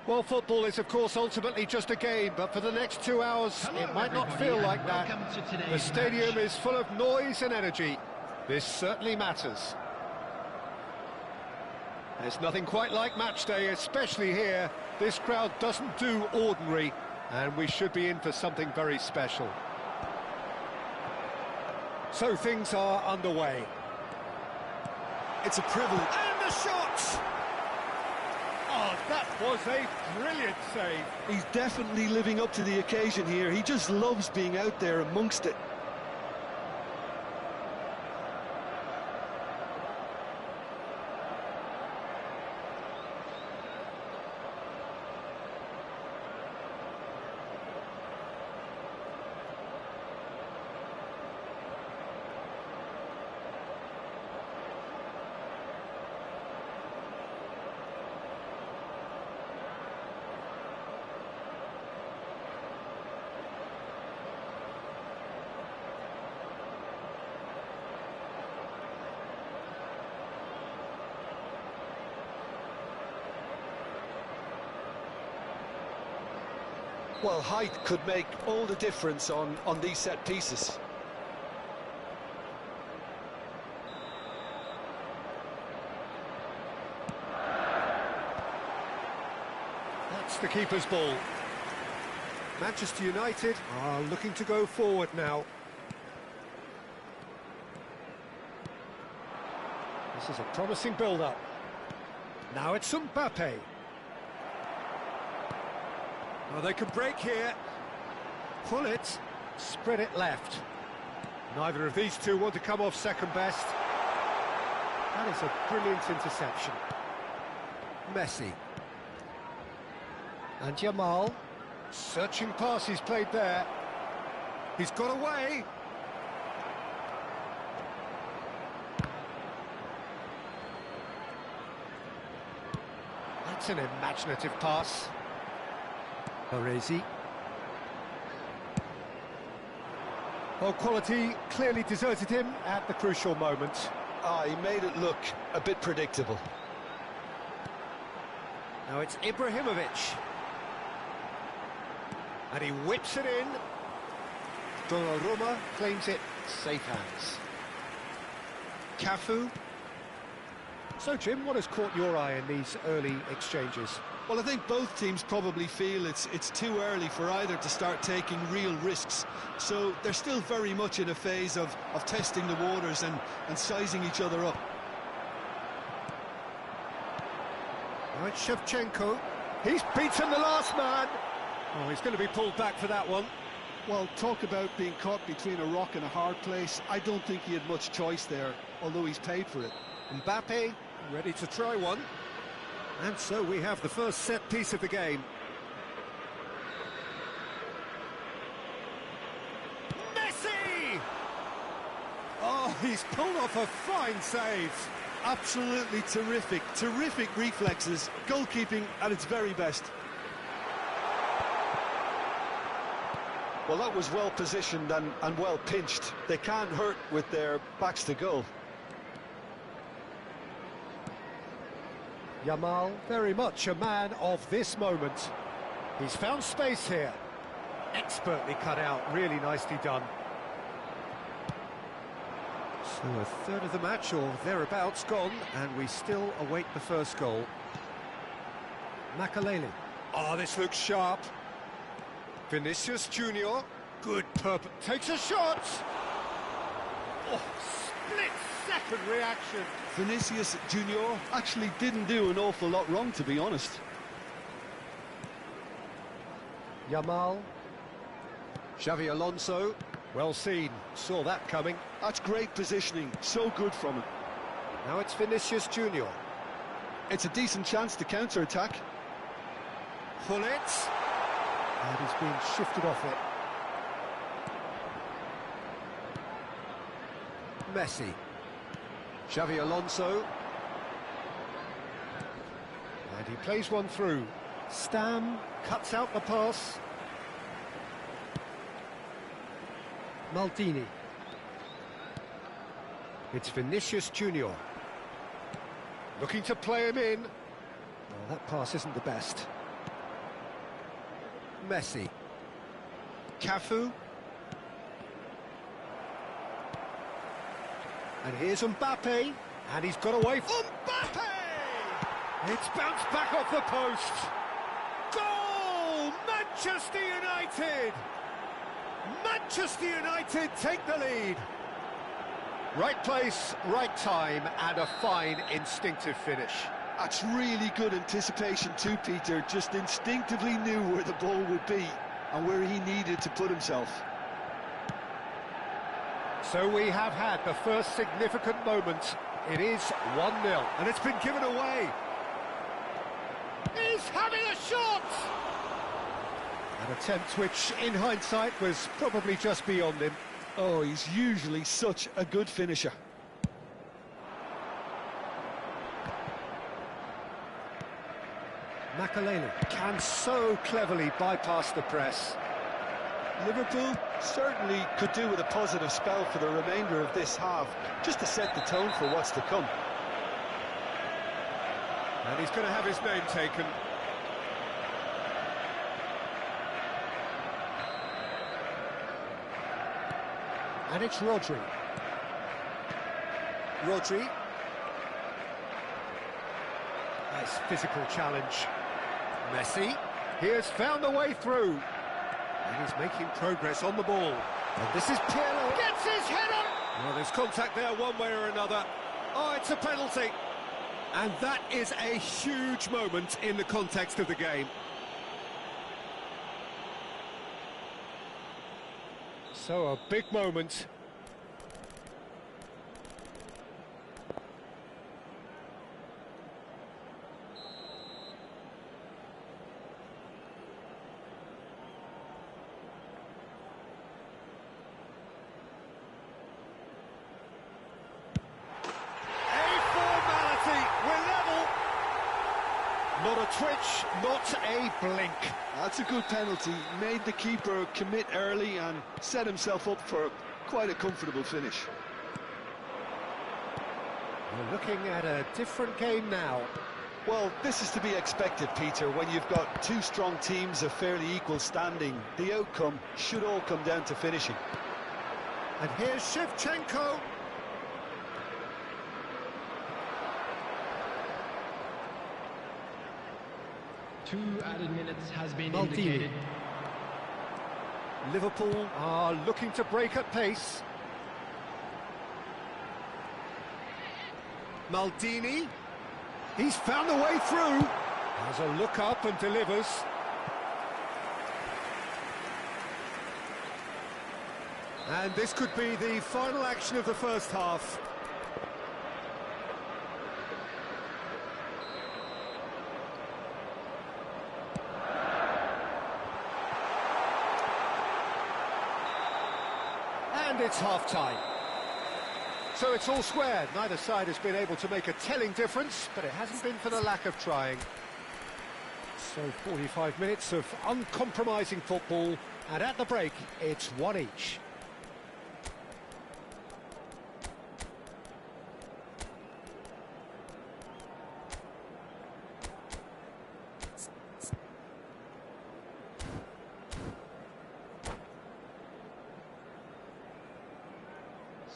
Well, football is, of course, ultimately just a game, but for the next 2 hours, it might not feel like that. The stadium is full of noise and energy. This certainly matters. There's nothing quite like match day, especially here. This crowd doesn't do ordinary, and we should be in for something very special. So things are underway. It's a privilege. And the shot! Oh, that was a brilliant save. He's definitely living up to the occasion here. He just loves being out there amongst it. Well, height could make all the difference on these set pieces. That's the keeper's ball. Manchester United are looking to go forward now. This is a promising build-up. Now it's Mbappe. Well, they can break here. Pull it, spread it left. Neither of these two want to come off second best. That is a brilliant interception. Messi. And Yamal. Searching pass he's played there. He's got away. That's an imaginative pass. Baresi. Well, quality clearly deserted him at the crucial moment. He made it look a bit predictable. Now it's Ibrahimovic. And he whips it in. Donnarumma claims it, safe hands. Cafu. So, Jim, what has caught your eye in these early exchanges? Well, I think both teams probably feel it's too early for either to start taking real risks. So they're still very much in a phase of testing the waters and sizing each other up. Now it's Shevchenko. He's beaten the last man. Oh, he's going to be pulled back for that one. Well, talk about being caught between a rock and a hard place. I don't think he had much choice there, although he's paid for it. Mbappe ready to try one. And so we have the first set piece of the game. Messi! Oh, he's pulled off a fine save. Absolutely terrific, terrific reflexes. Goalkeeping at its very best. Well, that was well positioned and well pinched. They can't hurt with their backs to goal. Yamal, very much a man of this moment. He's found space here. Expertly cut out, really nicely done. So a third of the match, or thereabouts, gone, and we still await the first goal. Makaleli. Oh, this looks sharp. Vinicius Junior. Good purpose. Takes a shot. Oh, split-second reaction. Vinicius Junior actually didn't do an awful lot wrong, to be honest. Yamal. Xavi Alonso. Well seen. Saw that coming. That's great positioning. So good from him. Now it's Vinicius Junior. It's a decent chance to counter-attack. Pull it. And he's being shifted off it. Messi. Xavi Alonso. And he plays one through. Stam cuts out the pass. Maldini. It's Vinicius Junior. Looking to play him in. Well, that pass isn't the best. Messi. Cafu. And here's Mbappe. And he's got away from Mbappe! It's bounced back off the post. Goal! Manchester United! Manchester United take the lead. Right place, right time, and a fine instinctive finish. That's really good anticipation too, Peter. Just instinctively knew where the ball would be and where he needed to put himself. So we have had the first significant moment. It is 1-0, and it's been given away. He's having a shot! An attempt which, in hindsight, was probably just beyond him. Oh, he's usually such a good finisher. Makaleli can so cleverly bypass the press. Liverpool certainly could do with a positive spell for the remainder of this half, just to set the tone for what's to come. And he's going to have his name taken. And it's Rodri. Rodri. Nice physical challenge. Messi. He has found the way through. And he's making progress on the ball. And this is Pirlo. Gets his head on! Well, there's contact there one way or another. Oh, it's a penalty. And that is a huge moment in the context of the game. So a big moment. Not a twitch, not a blink. That's a good penalty. Made the keeper commit early and set himself up for quite a comfortable finish. We're looking at a different game now. Well, this is to be expected, Peter. When you've got two strong teams of fairly equal standing, the outcome should all come down to finishing. And here's Shevchenko. 2 added minutes has been indicated. Liverpool are looking to break at pace. Maldini. He's found a way through. Has a look up and delivers. And this could be the final action of the first half. And it's half-time. So it's all squared. Neither side has been able to make a telling difference, but it hasn't been for the lack of trying. So 45 minutes of uncompromising football, and at the break, it's one each.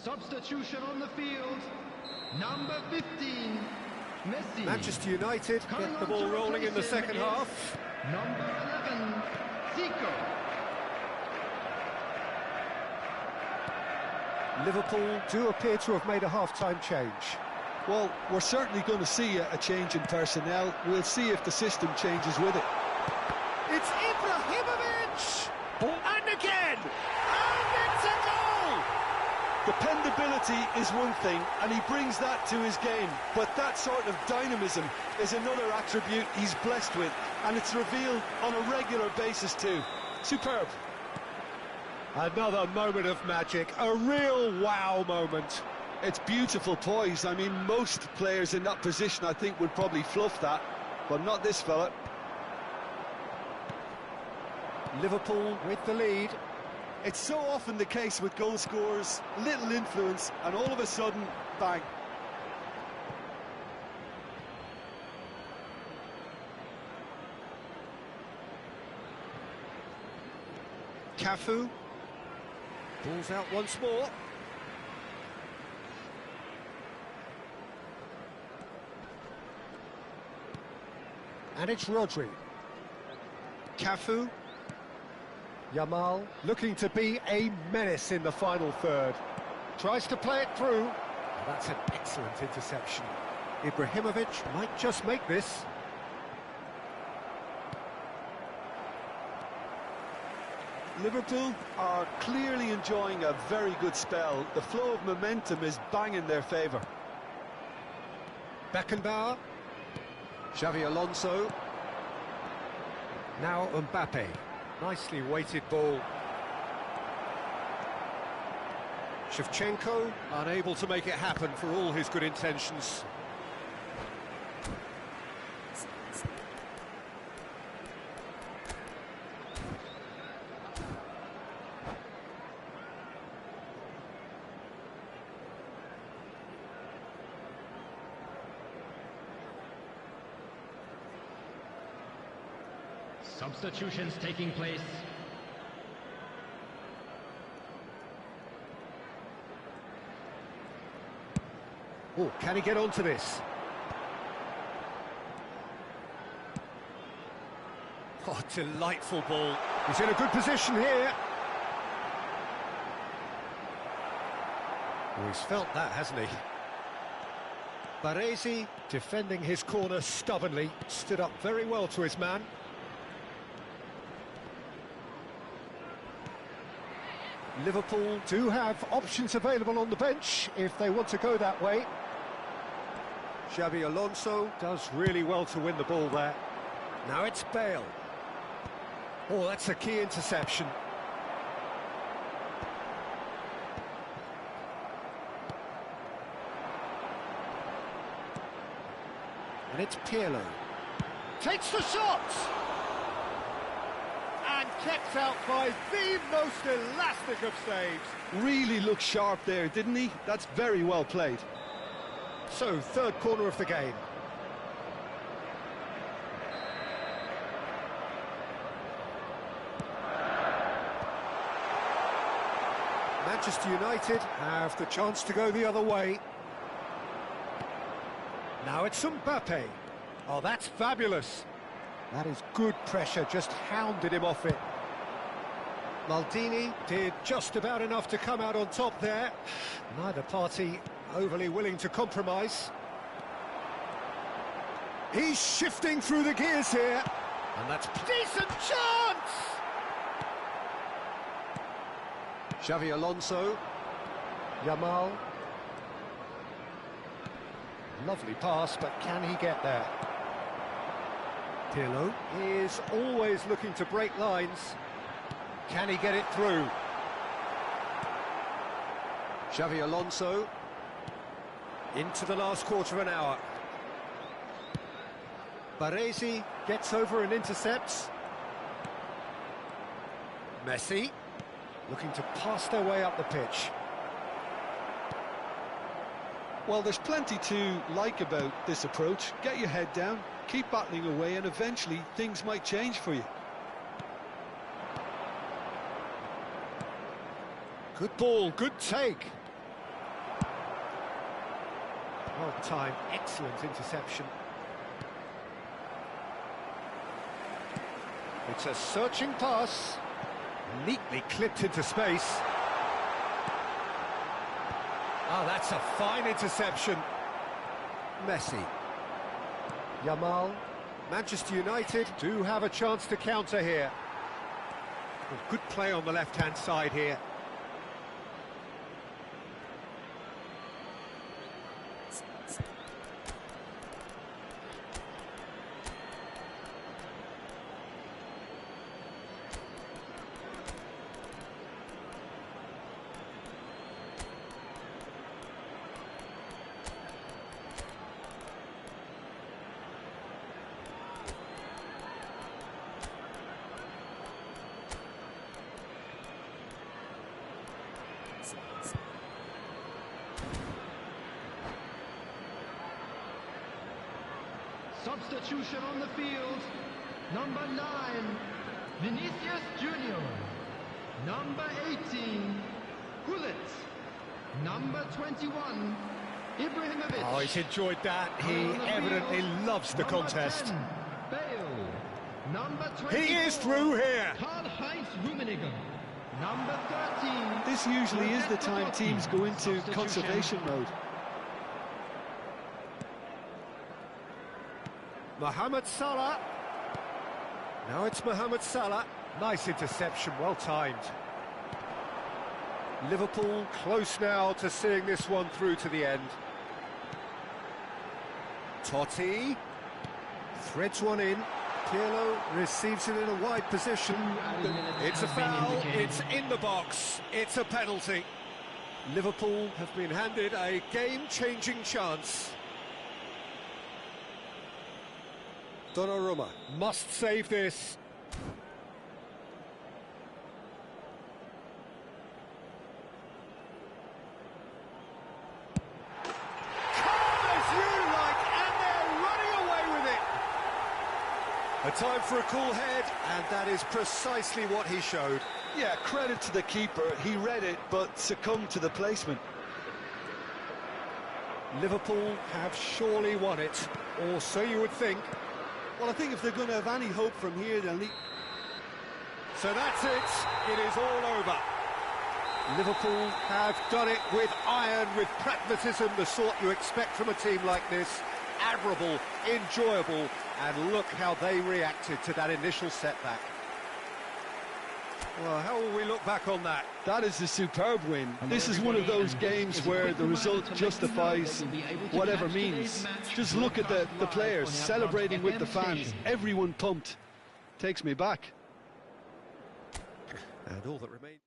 Substitution on the field, number 15, Messi. Manchester United Coming get the on ball to rolling in the replace him second is half. Number 11, Zico. Liverpool do appear to have made a half-time change. Well, we're certainly going to see a change in personnel. We'll see if the system changes with it. It's Ibrahimovic! And again! And it's a goal! Dependability is one thing, and he brings that to his game. But that sort of dynamism is another attribute he's blessed with, and it's revealed on a regular basis too. Superb. Another moment of magic, a real wow moment. It's beautiful poise. I mean, most players in that position, I think, would probably fluff that, but not this fella. Liverpool with the lead. It's so often the case with goal scorers, little influence, and all of a sudden, bang. Cafu. Ball's out once more. And it's Rodri. Cafu. Yamal looking to be a menace in the final third. Tries to play it through. Well, that's an excellent interception. Ibrahimovic might just make this. Liverpool are clearly enjoying a very good spell. The flow of momentum is bang in their favour. Beckenbauer. Xavi Alonso. Now Mbappe. Nicely weighted ball. Shevchenko unable to make it happen for all his good intentions. Substitutions taking place. Oh, can he get onto this? Oh, delightful ball. He's in a good position here. Oh, he's felt that, hasn't he? Baresi, defending his corner stubbornly, stood up very well to his man. Liverpool do have options available on the bench if they want to go that way. Xavi Alonso does really well to win the ball there. Now it's Bale. Oh, that's a key interception. And it's Pirlo. Takes the shot! And kept out by the most elastic of saves. Really looked sharp there, didn't he? That's very well played. So, third corner of the game. Manchester United have the chance to go the other way. Now it's Mbappe. Oh, that's fabulous. That is good pressure, just hounded him off it. Maldini did just about enough to come out on top there. Neither party overly willing to compromise. He's shifting through the gears here. And that's decent chance! Xavi Alonso. Yamal. Lovely pass, but can he get there? Pirlo is always looking to break lines. Can he get it through? Xavi Alonso. Into the last quarter of an hour. Baresi gets over and intercepts. Messi looking to pass their way up the pitch. Well, there's plenty to like about this approach. Get your head down, keep battling away, and eventually things might change for you. Good ball, good take. Well timed, excellent interception. It's a searching pass, neatly clipped into space. Oh, that's a fine interception. Messi. Yamal. Manchester United do have a chance to counter here. Well, good play on the left-hand side here. Substitution on the field. Number 9, Vinicius Junior. Number 18, Gullit. Number 21, Ibrahimovic. Oh, he's enjoyed that. He evidently loves the contest. 10, Bale. Number 24, He is through here. Karl-Heinz Rummenigge. Number 13. This usually is the time teams go into conservation mode. Mohamed Salah. Now it's Mohamed Salah. Nice interception, well timed. Liverpool close now to seeing this one through to the end. Totti threads one in. Pirlo receives it in a wide position. It's a foul, it's in the box, it's a penalty. Liverpool have been handed a game-changing chance. Donnarumma must save this. Calm as you like, and they're running away with it. A time for a cool head, and that is precisely what he showed. Yeah, credit to the keeper. He read it, but succumbed to the placement. Liverpool have surely won it, or so you would think. Well, I think if they're going to have any hope from here, they'll need... So that's it. It is all over. Liverpool have done it with iron, with pragmatism, the sort you expect from a team like this. Admirable, enjoyable, and look how they reacted to that initial setback. Well, how will we look back on that? That is a superb win. This is one of those games where the result justifies whatever means. Just look at the players celebrating with the fans. Everyone pumped. Takes me back. And all that remains...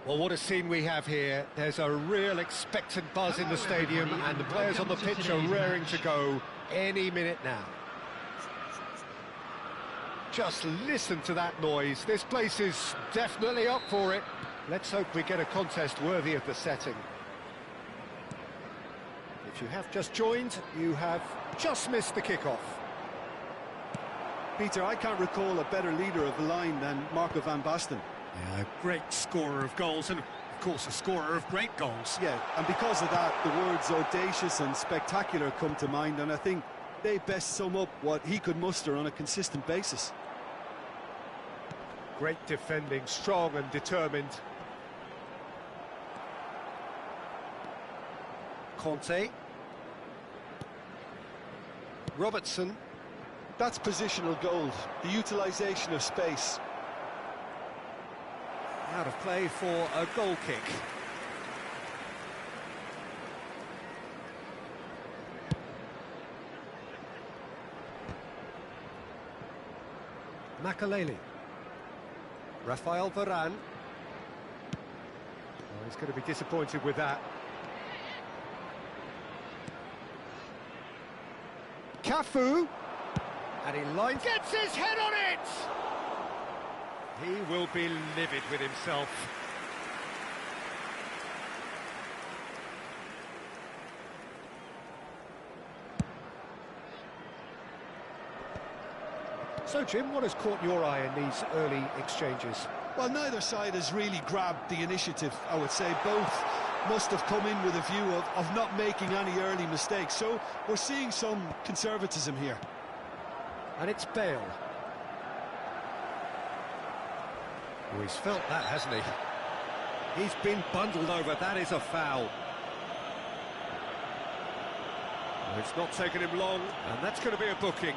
Well, what a scene we have here. There's a real expectant buzz in the stadium, and the players on the pitch are raring to go any minute now. Just listen to that noise. This place is definitely up for it. Let's hope we get a contest worthy of the setting. If you have just joined, you have just missed the kickoff. Peter, I can't recall a better leader of the line than Marco van Basten. Yeah, a great scorer of goals and, of course, a scorer of great goals. Yeah, and because of that, the words audacious and spectacular come to mind, and I think they best sum up what he could muster on a consistent basis. Great defending, strong and determined. Conte. Robertson. That's positional gold, the utilisation of space. Out of play for a goal kick. Makaleli. Rafael Varane. Oh, he's going to be disappointed with that. Cafu. And he gets his head on it! He will be livid with himself. So, Jim, what has caught your eye in these early exchanges? Well, neither side has really grabbed the initiative, I would say. Both must have come in with a view of not making any early mistakes. So we're seeing some conservatism here. And it's Bale. Oh, he's felt that, hasn't he? He's been bundled over. That is a foul. It's not taken him long, and that's going to be a booking.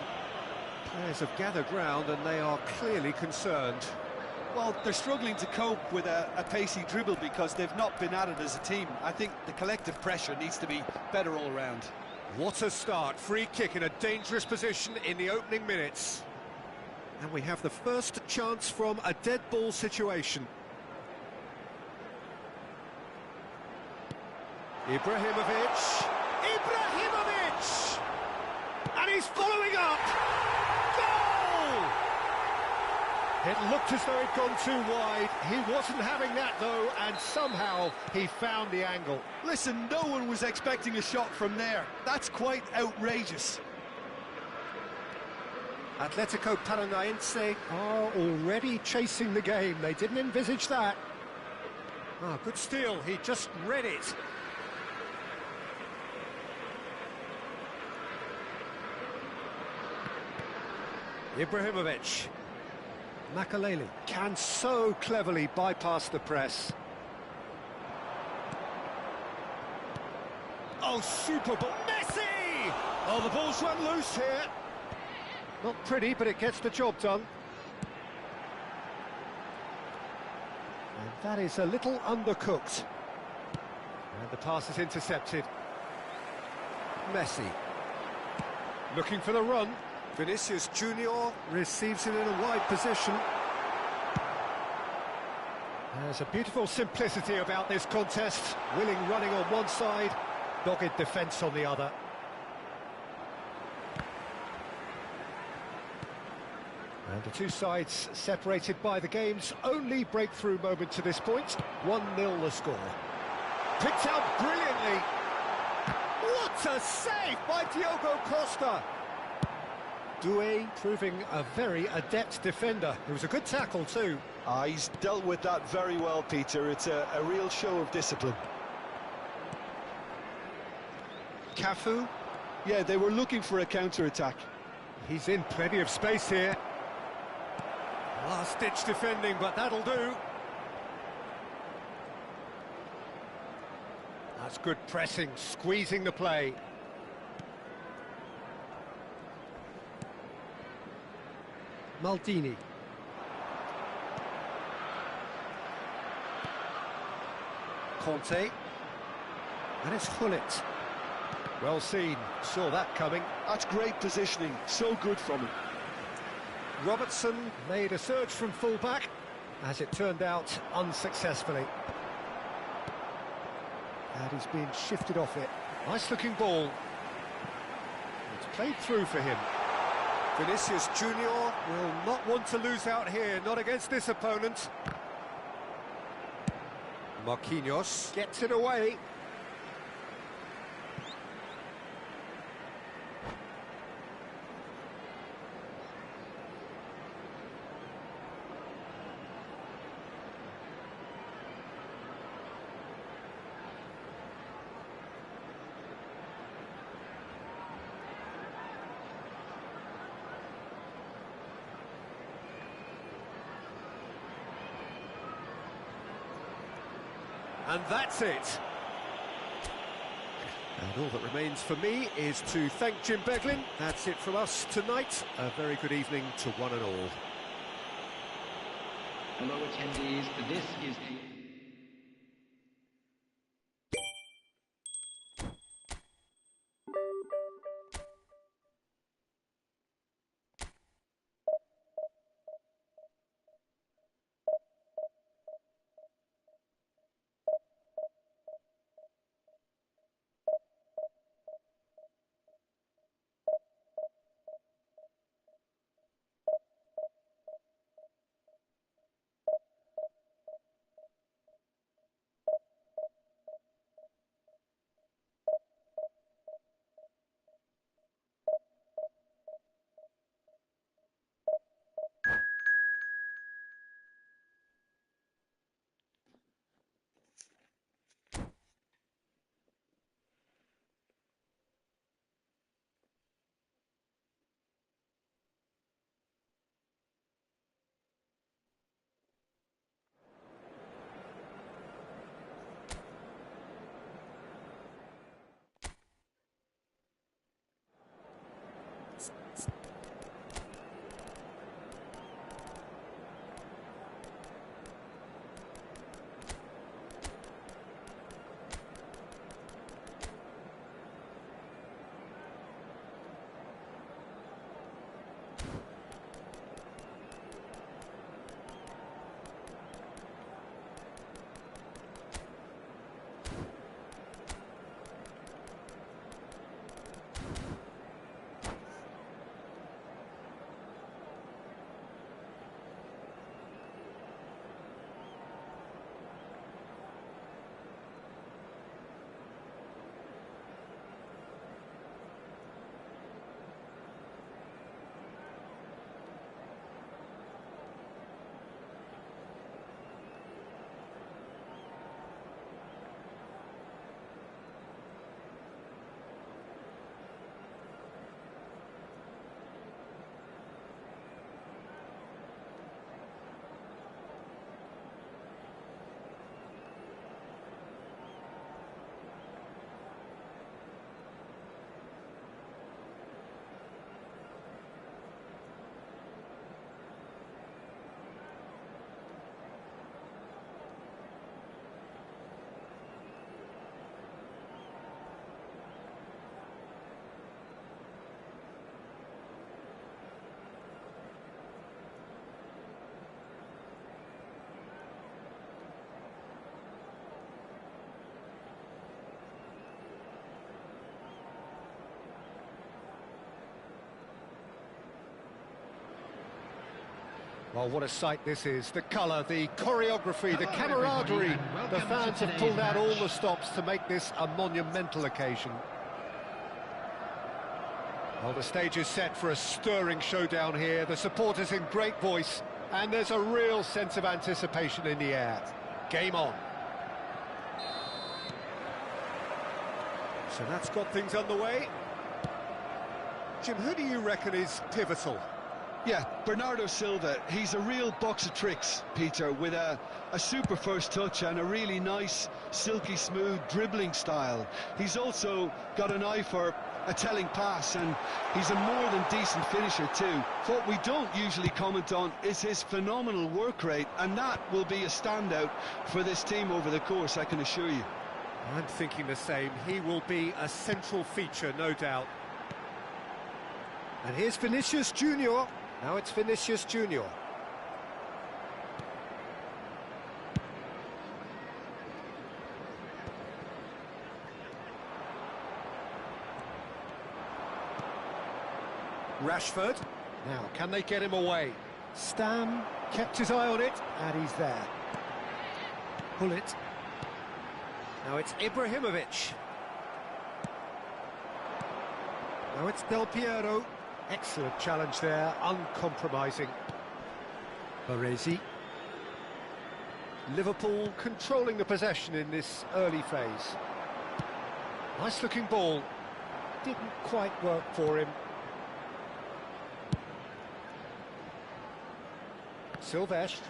Players have gathered round, and they are clearly concerned. Well, they're struggling to cope with a pacey dribble because they've not been at it as a team. I think the collective pressure needs to be better all round. What a start. Free kick in a dangerous position in the opening minutes. And we have the first chance from a dead ball situation. Ibrahimovic! And he's following up! Goal! It looked as though he'd gone too wide. He wasn't having that, though, and somehow he found the angle. Listen, no one was expecting a shot from there. That's quite outrageous. Atletico Paranaense are already chasing the game. They didn't envisage that. Oh, good steal. He just read it. Ibrahimovic. Makaleli can so cleverly bypass the press. Oh, super ball. Messi! Oh, the ball's run loose here. Not pretty, but it gets the job done. And that is a little undercooked. And the pass is intercepted. Messi. Looking for the run. Vinicius Junior receives it in a wide position. There's a beautiful simplicity about this contest. Willing running on one side, dogged defence on the other. And the two sides separated by the game's only breakthrough moment to this point. 1-0 the score. Picked out brilliantly. What a save by Diogo Costa! Doué proving a very adept defender. It was a good tackle too. He's dealt with that very well, Peter. It's a real show of discipline. Cafu? Yeah, they were looking for a counter-attack. He's in plenty of space here. Last-ditch defending, but that'll do. That's good pressing, squeezing the play. Maldini. Conte. And it's Hullet. Well seen, saw that coming. That's great positioning, so good from him. Robertson made a surge from full-back, as it turned out unsuccessfully. And he's being shifted off it. Nice looking ball. It's played through for him. Vinicius Junior will not want to lose out here, not against this opponent. Marquinhos gets it away. And that's it. And all that remains for me is to thank Jim Beglin. That's it from us tonight. A very good evening to one and all. Hello attendees, this is the... Well, what a sight this is. The colour, the choreography, the camaraderie. The fans have pulled out all the stops to make this a monumental occasion. Well, the stage is set for a stirring showdown here. The supporters in great voice, and there's a real sense of anticipation in the air. Game on. So that's got things underway. Jim, who do you reckon is pivotal? Yeah, Bernardo Silva, he's a real box of tricks, Peter, with a super first touch and a really nice, silky smooth dribbling style. He's also got an eye for a telling pass, and he's a more than decent finisher too. What we don't usually comment on is his phenomenal work rate, and that will be a standout for this team over the course, I can assure you. I'm thinking the same. He will be a central feature, no doubt. And here's Vinicius Junior. Now it's Vinicius Junior. Rashford. Now, can they get him away? Stam kept his eye on it, and he's there. Pull it. Now it's Ibrahimovic. Now it's Del Piero. Excellent challenge there, uncompromising. Baresi. Liverpool controlling the possession in this early phase. Nice looking ball. Didn't quite work for him. Silvestre.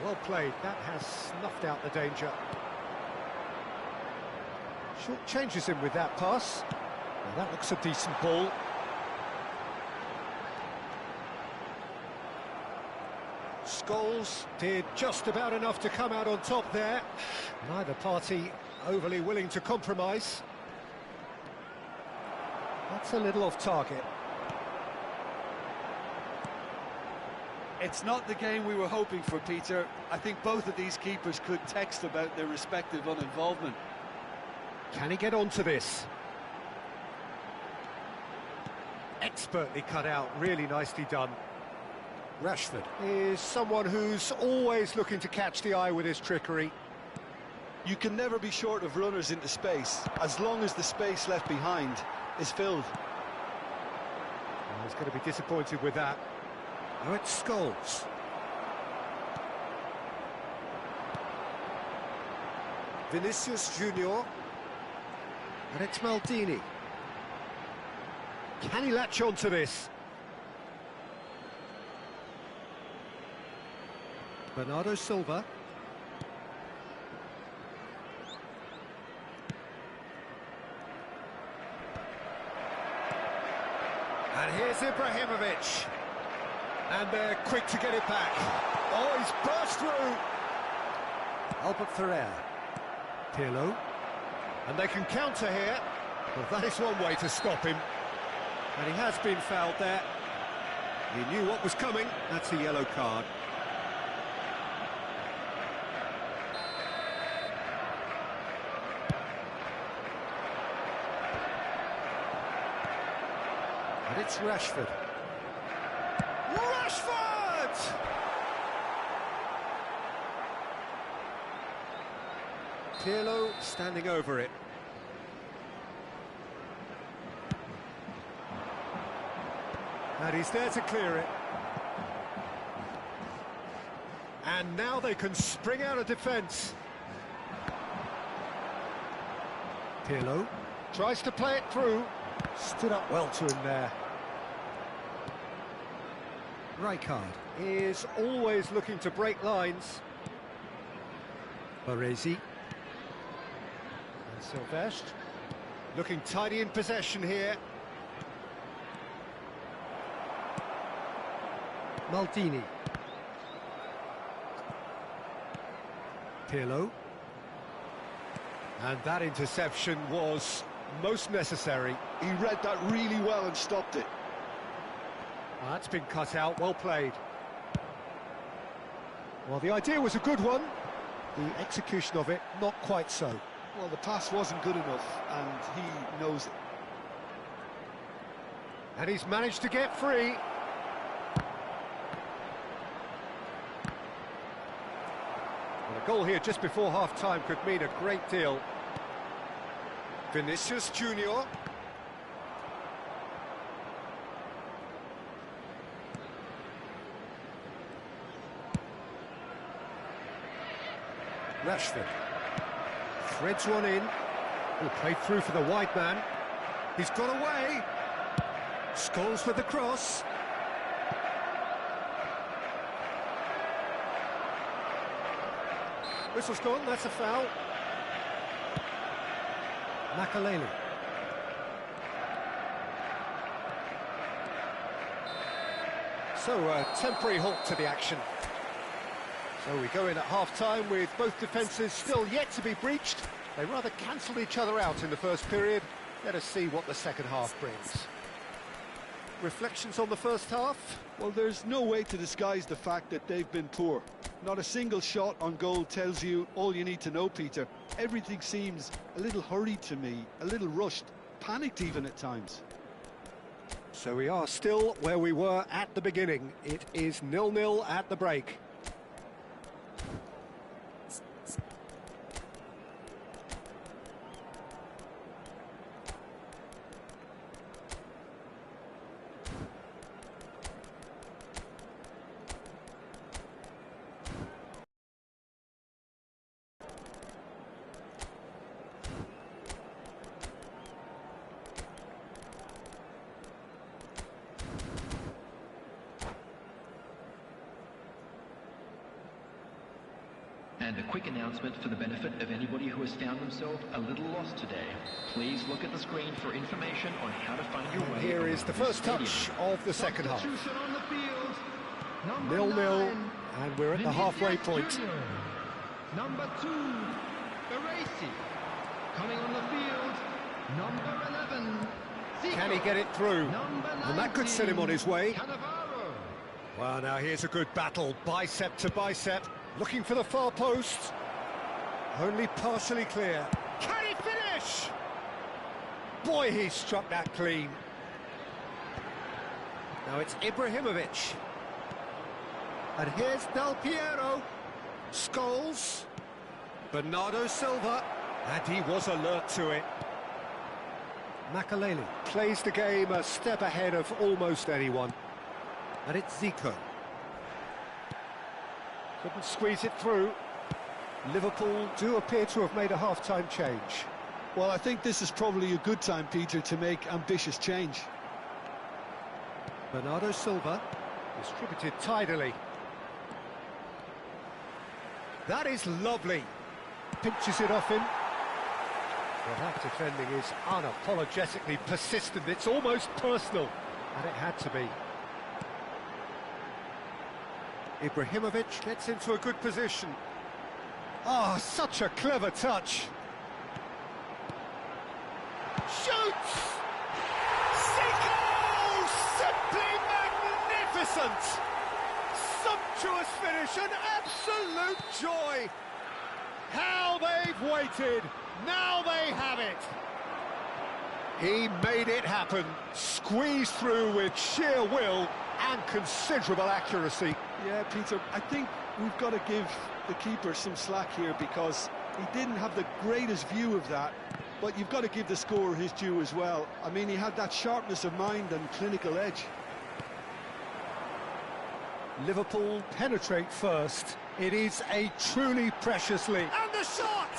Well played, that has snuffed out the danger. Short changes him with that pass. Now that looks a decent ball. Scholes did just about enough to come out on top there. Neither party overly willing to compromise. That's a little off target. It's not the game we were hoping for, Peter. I think both of these keepers could text about their respective uninvolvement. Can he get onto this? Expertly cut out, really nicely done. Rashford is someone who's always looking to catch the eye with his trickery. You can never be short of runners into space, as long as the space left behind is filled. Well, he's going to be disappointed with that. Now it's Scholes. Vinicius Junior. And it's Maldini. Can he latch on to this? Bernardo Silva. And here's Ibrahimovic. And they're quick to get it back. Oh, he's burst through. Albert Ferrer. Pirlo. And they can counter here. Well, that is one way to stop him. And he has been fouled there. He knew what was coming. That's a yellow card. And it's Rashford. Rashford! Pirlo standing over it. And he's there to clear it. And now they can spring out of defence. Pirlo tries to play it through. Stood up well to him there. Rijkaard is always looking to break lines. Baresi. And Silvestre. Looking tidy in possession here. Maldini. Pirlo. And that interception was most necessary. He read that really well and stopped it. Well, that's been cut out, well played. Well, the idea was a good one. The execution of it, not quite so. Well, the pass wasn't good enough, and he knows it. And he's managed to get free. Well, a goal here just before half-time could mean a great deal. Vinicius Junior. Rashford. Threads one in. He played through for the wide man. He's got away. Scholes with the cross. Whistle's gone, that's a foul. Makaleli. So, a temporary halt to the action. So we go in at half-time with both defences still yet to be breached. They rather cancelled each other out in the first period. Let us see what the second half brings. Reflections on the first half? Well, there's no way to disguise the fact that they've been poor. Not a single shot on goal tells you all you need to know, Peter. Everything seems a little hurried to me, a little rushed, panicked even at times. So we are still where we were at the beginning. It is 0-0 at the break. And a quick announcement for the benefit of anybody who has found themselves a little lost today. Please look at the screen for information on how to find your way. Here is the first touch of the second half. Substitution on the field. 0-0, and we're at the halfway point. Jr. Number 2, Baresi. Coming on the field, number 11. Zico. Can he get it through? Number 19, And that could set him on his way. Cannavaro. Well, now here's a good battle, bicep to bicep, looking for the far post. Only partially clear. Can he finish? Boy, he struck that clean. Now it's Ibrahimovic. And here's Del Piero. Scholes. Bernardo Silva. And he was alert to it. Makaleli plays the game a step ahead of almost anyone. And it's Zico. Couldn't squeeze it through. Liverpool do appear to have made a half-time change. Well, I think this is probably a good time, Peter, to make ambitious change. Bernardo Silva, distributed tidily. That is lovely. Pinches it off him. Well, that defending is unapologetically persistent. It's almost personal, and it had to be. Ibrahimovic gets into a good position. Oh, such a clever touch. Shoots! Zico! Simply magnificent! Sumptuous finish, an absolute joy! How they've waited! Now they have it! He made it happen, squeezed through with sheer will and considerable accuracy. Yeah, Peter, I think we've got to give the keeper some slack here because he didn't have the greatest view of that, but you've got to give the scorer his due as well. I mean, he had that sharpness of mind and clinical edge. Liverpool penetrate first. It is a truly precious lead. And the shot!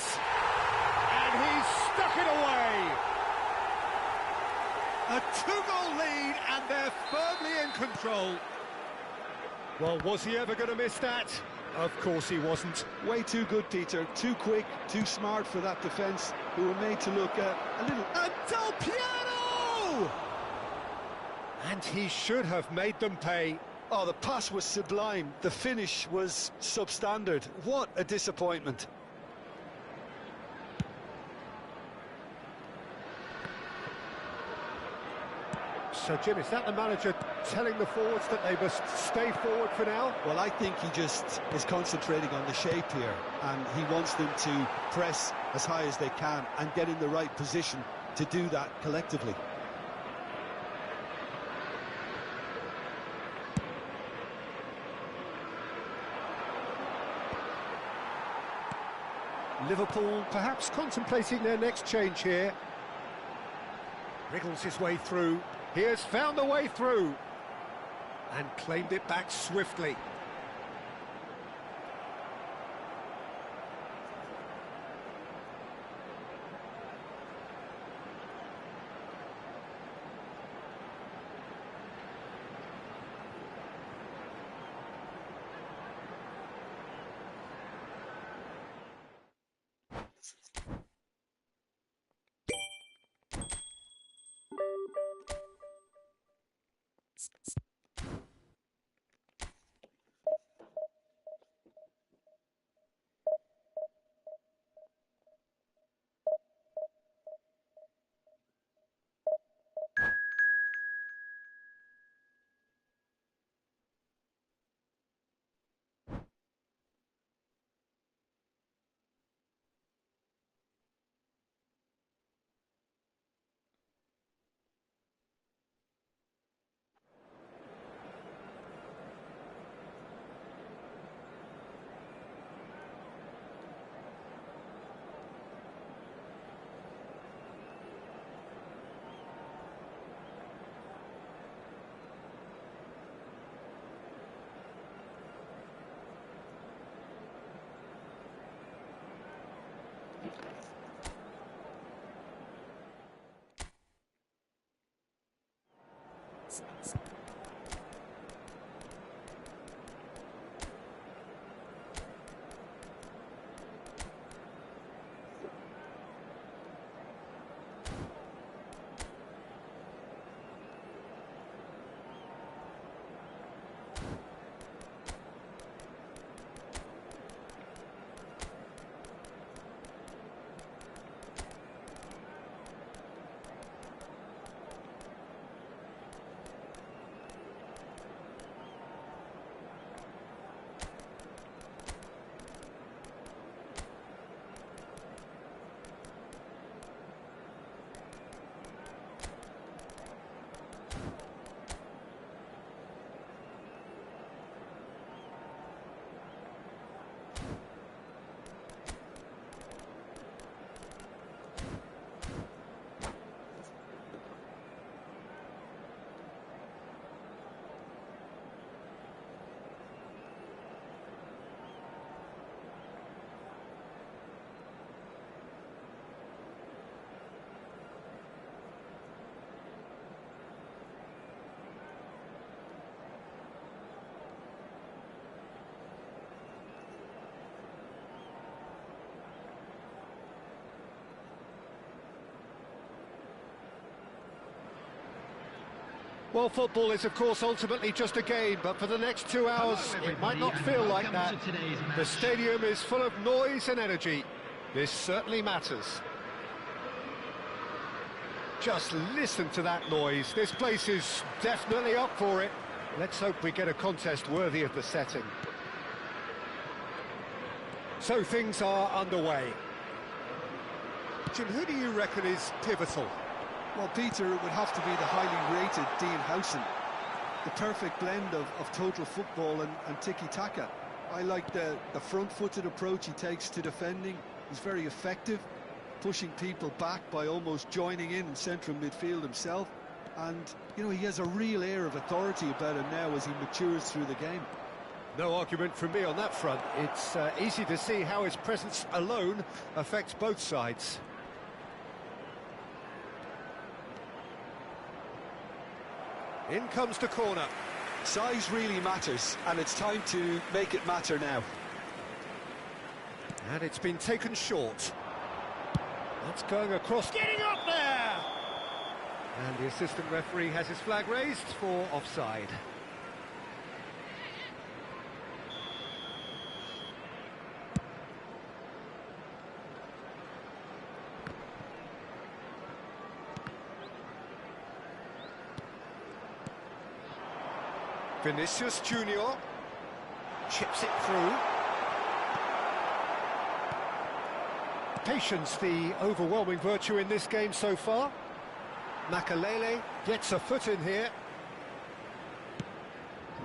And he's stuck it away! A two-goal lead, and they're firmly in control. Well, was he ever going to miss that? Of course he wasn't. Way too good, Peter. Too quick, too smart for that defence, who were made to look a little... And Del Piero! And he should have made them pay. Oh, the pass was sublime. The finish was substandard. What a disappointment. So, Jim, is that the manager telling the forwards that they must stay forward for now? Well, I think he just is concentrating on the shape here, and he wants them to press as high as they can and get in the right position to do that collectively. Liverpool perhaps contemplating their next change here. Wriggles his way through. He has found the way through and claimed it back swiftly. Well, football is, of course, ultimately just a game, but for the next 2 hours, it might not feel like that. The stadium is full of noise and energy. This certainly matters. Just listen to that noise. This place is definitely up for it. Let's hope we get a contest worthy of the setting. So things are underway. Jim, who do you reckon is pivotal? Well, Peter, it would have to be the highly rated Dean Howson. The perfect blend of total football and tiki-taka. I like the front-footed approach he takes to defending. He's very effective, pushing people back by almost joining in central midfield himself. And, you know, he has a real air of authority about him now as he matures through the game. No argument from me on that front. It's easy to see how his presence alone affects both sides. In comes the corner. Size really matters, and it's time to make it matter now. And it's been taken short. That's going across, getting up there! And the assistant referee has his flag raised for offside. Vinicius Junior chips it through. Patience, the overwhelming virtue in this game so far. Makalele gets a foot in here.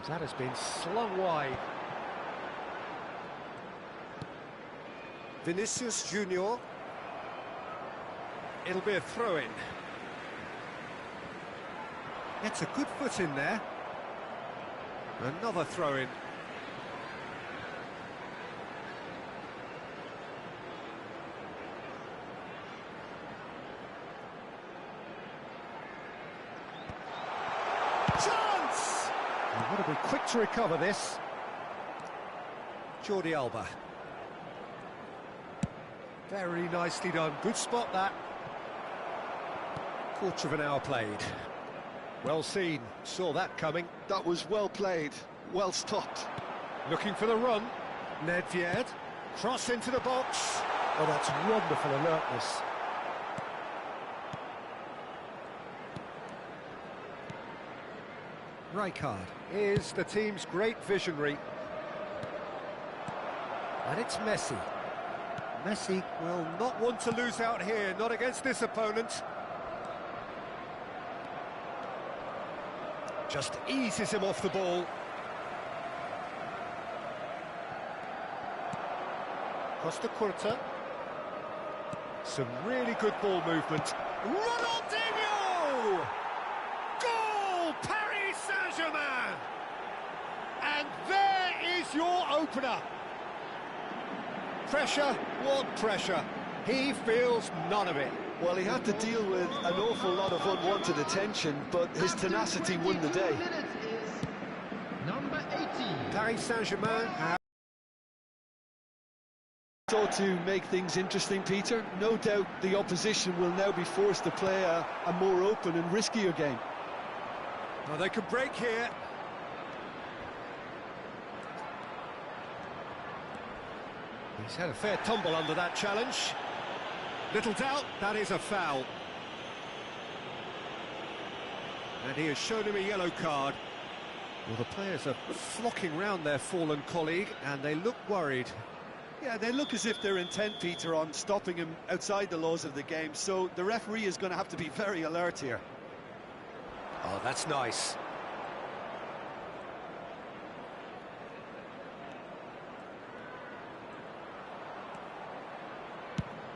That has been slung wide. Vinicius Junior. It'll be a throw-in. Gets a good foot in there. Another throw-in. Chance! And what a be quick to recover this. Jordi Alba. Very nicely done. Good spot, that. Quarter of an hour played. Well seen. Saw that coming. That was well played, well stopped. Looking for the run. Nedved. Cross into the box. Oh, that's wonderful alertness. Rijkaard is the team's great visionary. And it's Messi. Messi will not want to lose out here, not against this opponent. Just eases him off the ball. Costa Curta. Some really good ball movement. Ronaldinho! Goal! Paris Saint-Germain! And there is your opener. Pressure, what pressure? He feels none of it. Well, he had to deal with an awful lot of unwanted attention, but his tenacity won the day. Number 18. Paris Saint-Germain. So to make things interesting, Peter, no doubt the opposition will now be forced to play a more open and riskier game. Well, they could break here. He's had a fair tumble under that challenge. Little doubt, that is a foul. And he has shown him a yellow card. Well, the players are flocking round their fallen colleague, and they look worried. Yeah, they look as if they're intent, Peter, on stopping him outside the laws of the game, so the referee is going to have to be very alert here. Oh, that's nice.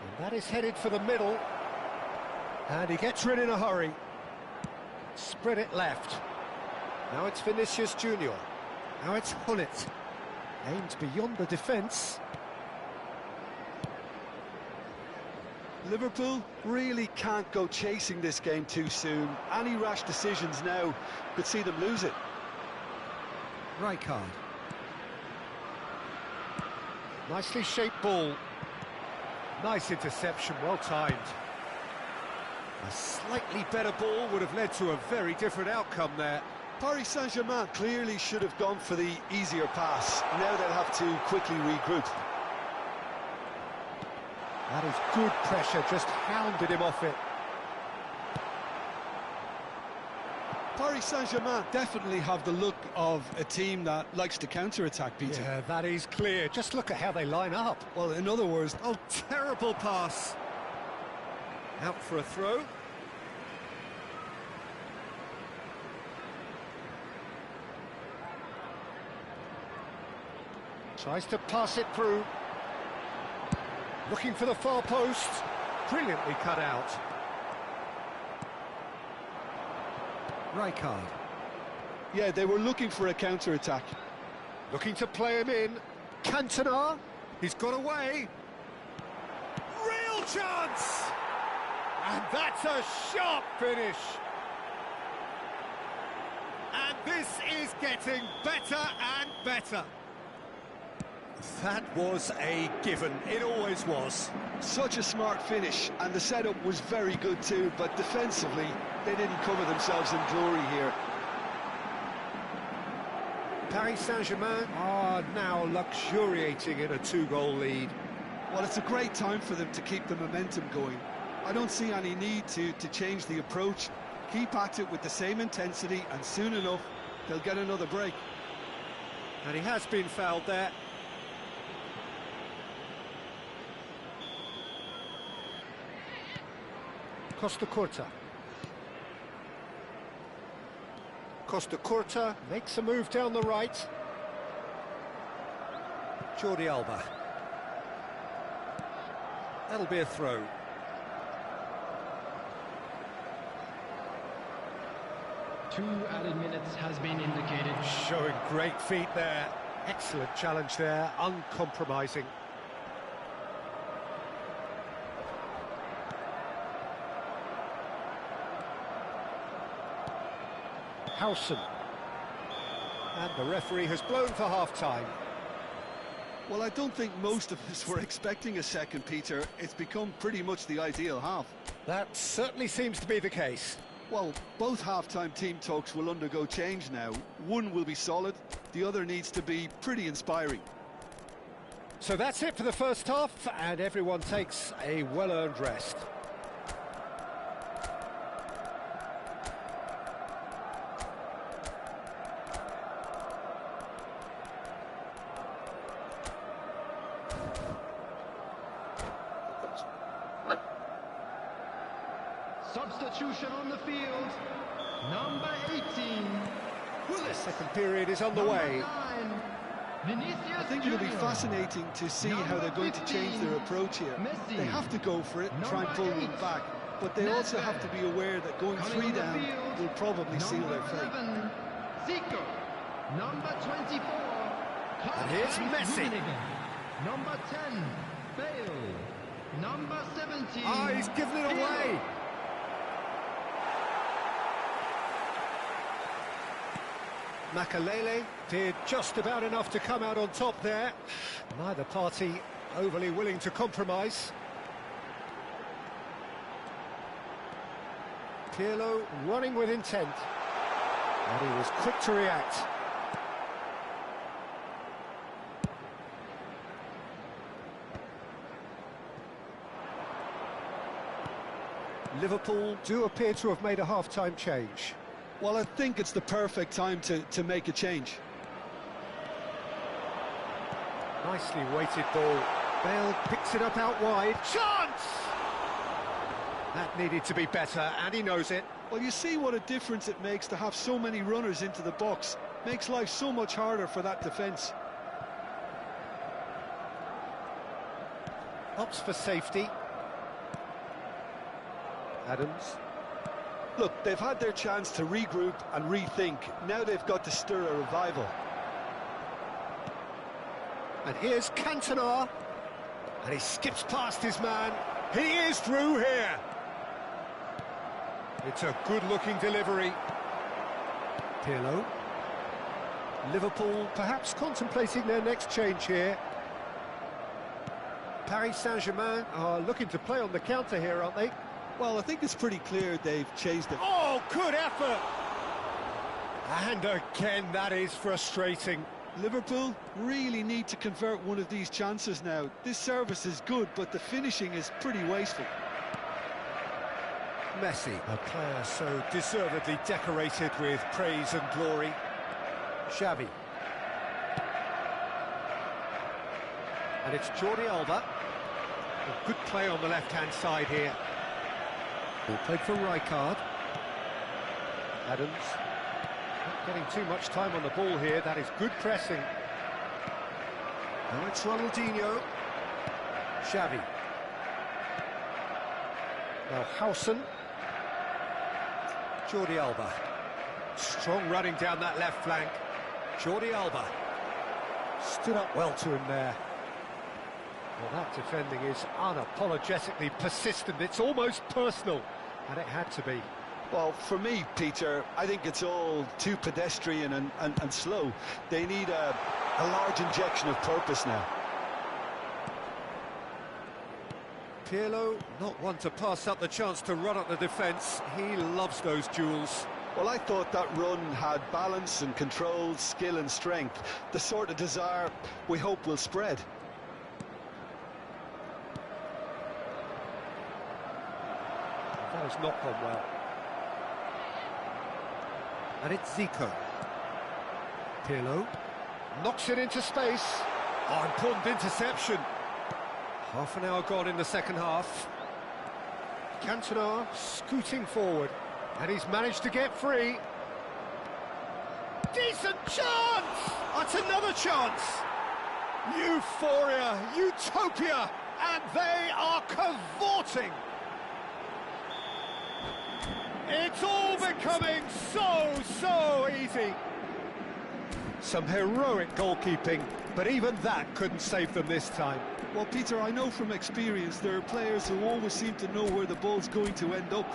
And that is headed for the middle. And he gets rid in a hurry. Spread it left. Now it's Vinicius Junior. Now it's Hullet. Aimed beyond the defence. Liverpool really can't go chasing this game too soon. Any rash decisions now could see them lose it. Rijkaard. Nicely shaped ball. Nice interception, well timed. A slightly better ball would have led to a very different outcome there. Paris Saint-Germain clearly should have gone for the easier pass. Now they'll have to quickly regroup. That is good pressure, just hounded him off it. Paris Saint-Germain definitely have the look of a team that likes to counter-attack, Peter. Yeah, that is clear. Just look at how they line up. Well, in other words... Oh, terrible pass. Out for a throw. Tries to pass it through. Looking for the far post. Brilliantly cut out. Rijkaard. Yeah, they were looking for a counter-attack. Looking to play him in. Cantona. He's got away. Real chance! And that's a sharp finish. And this is getting better and better. That was a given. It always was. Such a smart finish, and the setup was very good too, but defensively, they didn't cover themselves in glory here. Paris Saint-Germain are now luxuriating in a 2-goal lead. Well, it's a great time for them to keep the momentum going. I don't see any need to change the approach. Keep at it with the same intensity, and soon enough, they'll get another break. And he has been fouled there. Costa Curta. Costa Curta makes a move down the right. Jordi Alba. That'll be a throw. Two added minutes has been indicated. Showing great feet there. Excellent challenge there, uncompromising. Howson. And the referee has blown for half-time. Well, I don't think most of us were expecting a second, Peter. It's become pretty much the ideal half. That certainly seems to be the case. Well, both half-time team talks will undergo change now. One will be solid, the other needs to be pretty inspiring. So that's it for the first half, and everyone takes a well-earned rest. Substitution on the field. Number 18. The second period is on the way. I think it'll be fascinating to see how they're going to change their approach here. They have to go for it and try and pull one back, but they also have to be aware that going 3 down will probably seal their fate. Zico. Number 24. And here's Messi. Number 10. Bale. Number 17. Oh, he's given it away. Makalele did just about enough to come out on top there. Neither party overly willing to compromise. Pirlo running with intent. And he was quick to react. Liverpool do appear to have made a half-time change. Well, I think it's the perfect time to make a change. Nicely weighted ball. Bale picks it up out wide. Chance! That needed to be better, and he knows it. Well, you see what a difference it makes to have so many runners into the box. Makes life so much harder for that defence. Opts for safety. Adams. Look, they've had their chance to regroup and rethink. Now they've got to stir a revival. And here's Cantona. And he skips past his man. He is through here. It's a good-looking delivery. Pirlo. Liverpool perhaps contemplating their next change here. Paris Saint-Germain are looking to play on the counter here, aren't they? Well, I think it's pretty clear they've changed it. Oh, good effort! And again, that is frustrating. Liverpool really need to convert one of these chances now. This service is good, but the finishing is pretty wasteful. Messi, a player so deservedly decorated with praise and glory. Xavi. And it's Jordi Alba. A good play on the left-hand side here. Ball played for Rijkaard. Adams. Not getting too much time on the ball here. That is good pressing. Now it's Ronaldinho. Xavi. Now Howson. Jordi Alba. Strong running down that left flank. Jordi Alba. Stood up well to him there. Well, that defending is unapologetically persistent. It's almost personal, and it had to be. Well, for me, Peter, I think it's all too pedestrian and slow. They need a large injection of purpose now. Pirlo, not one to pass up the chance to run at the defence. He loves those duels. Well, I thought that run had balance and control, skill and strength. The sort of desire we hope will spread. That has not gone well. And it's Zico. Pirlo knocks it into space. Oh, important interception. Half an hour gone in the second half. Cantona scooting forward. And he's managed to get free. Decent chance! That's another chance! Euphoria, utopia, and they are cavorting. It's all becoming so easy. Some heroic goalkeeping, but even that couldn't save them this time. Well, Peter, I know from experience there are players who always seem to know where the ball's going to end up.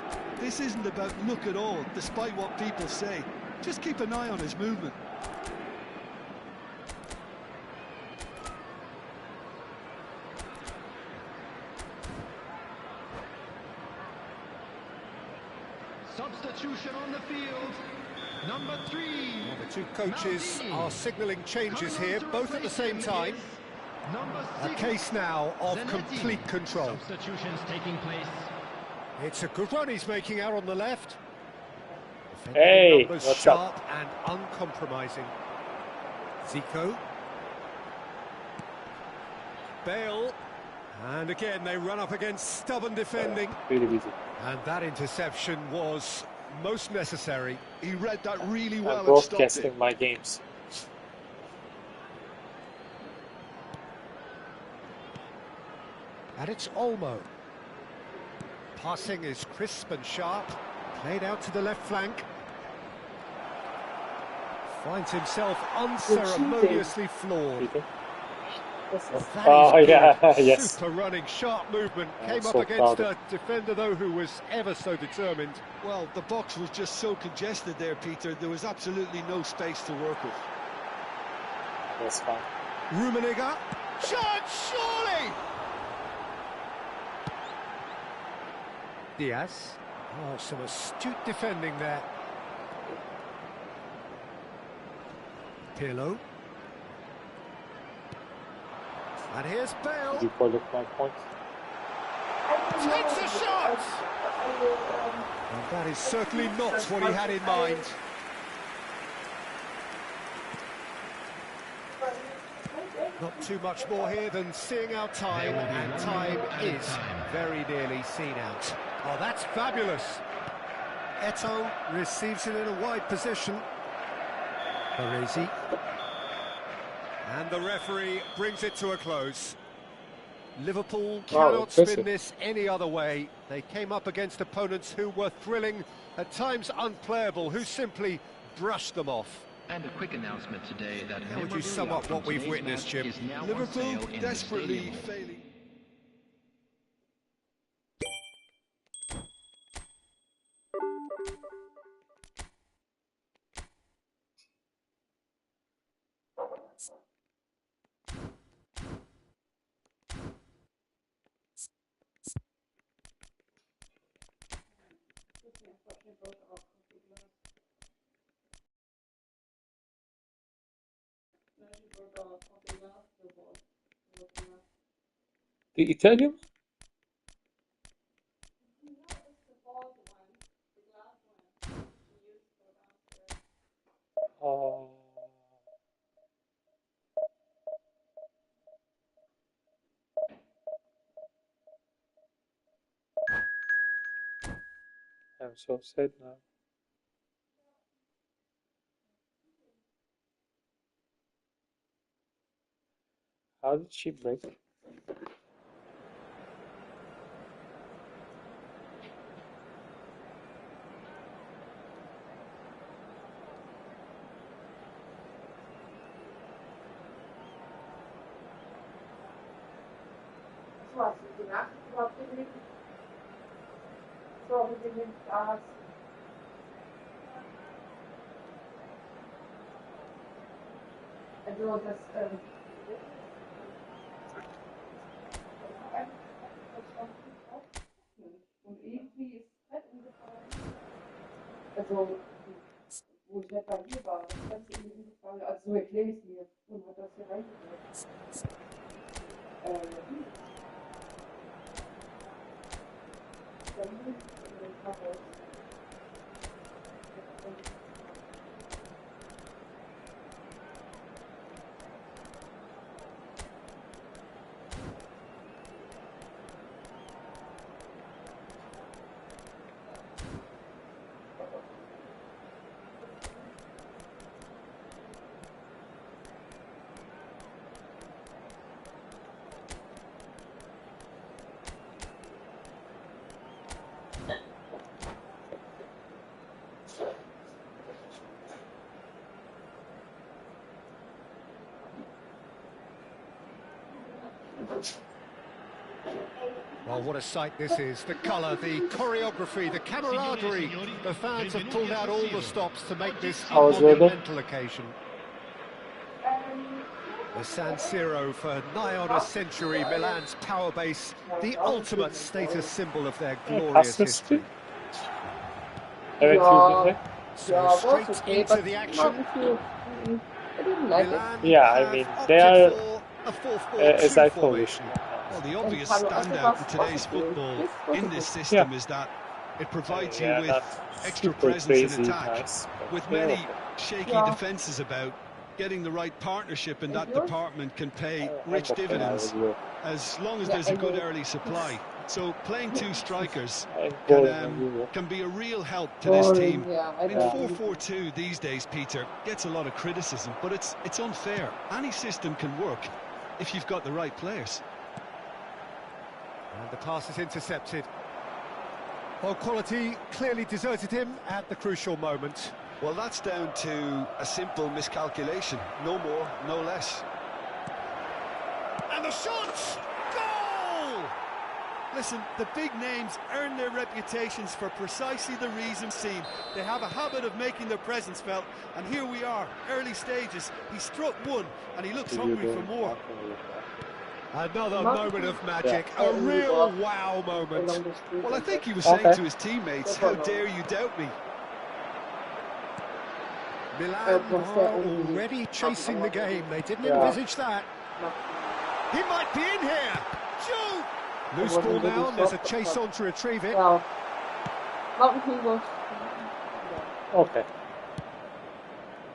This isn't about luck at all, despite what people say. Just keep an eye on his movement. Substitution on the field. Number 3. Well, the two coaches are signalling changes here, both at the same time. A case now of complete control. Substitutions taking place. It's a good run he's making out on the left. Hey, numbers what's sharp up? and uncompromising. Zico. Bale. And again, they run up against stubborn defending. Really busy. And that interception was most necessary. He read that really I'm well and stopped it. broadcasting my games. And it's Olmo. Passing is crisp and sharp. Played out to the left flank. Finds himself unceremoniously floored. Peter. That Oh, is yeah, good. yes. Super running, sharp movement. I'm Came up so against proud a defender, though, who was ever so determined. Well, the box was just so congested there, Peter. There was absolutely no space to work with. That's fine. Rummenigge. Shot, surely! Diaz. Oh, some astute defending there. Pirlo. And here's Bale. You call it my point. Takes a shot! And that is certainly not what he had in mind. Not too much more here than seeing our time, and time is very nearly seen out. Oh, that's fabulous. Eto'o receives it in a wide position. Baresi. And the referee brings it to a close. Liverpool cannot spin this any other way. They came up against opponents who were thrilling, at times unplayable, who simply brushed them off. And a quick announcement today that How would you sum up what we've witnessed, Jim? Liverpool desperately failing. The Italian? I'm so sad now. How did she break it? Was hast du die Nachricht überhaupt gelesen? So, mit dem Spaß. Also, das, und irgendwie ist das Brett umgefallen. Also, wo ich nicht bei dir war, das Brett ist irgendwie umgefallen. Also, so erkläre ich es mir. Und hat das hier reingehört. Well, what a sight this is. The colour, the choreography, the camaraderie. The fans have pulled out all the stops to make this a monumental occasion. The San Siro for nigh on a century, Milan's power base, the ultimate status symbol of their glorious history. So straight into the action. Yeah, I mean, they are, as I told you. Well, the obvious standout in today's football in this system is that it provides you with extra presence in attack. With many shaky defences about, getting the right partnership in that department can pay rich dividends as long as there's a good early supply. So playing two strikers can be a real help to this team. I mean, 4-4-2 these days, Peter, gets a lot of criticism, but it's unfair. Any system can work if you've got the right players. And the pass is intercepted. Well, quality clearly deserted him at the crucial moment. Well, that's down to a simple miscalculation. No more, no less. And the shot! Goal! Listen, the big names earn their reputations for precisely the reason seen. They have a habit of making their presence felt, and here we are, early stages. He struck one, and he looks hungry for more. Another moment of magic, a real wow moment. Well, I think he was saying to his teammates, how dare you doubt me? Milan are already chasing the game. They didn't envisage that. He might be in here. Shoot! Loose ball now, and there's a chase on to retrieve it. Okay.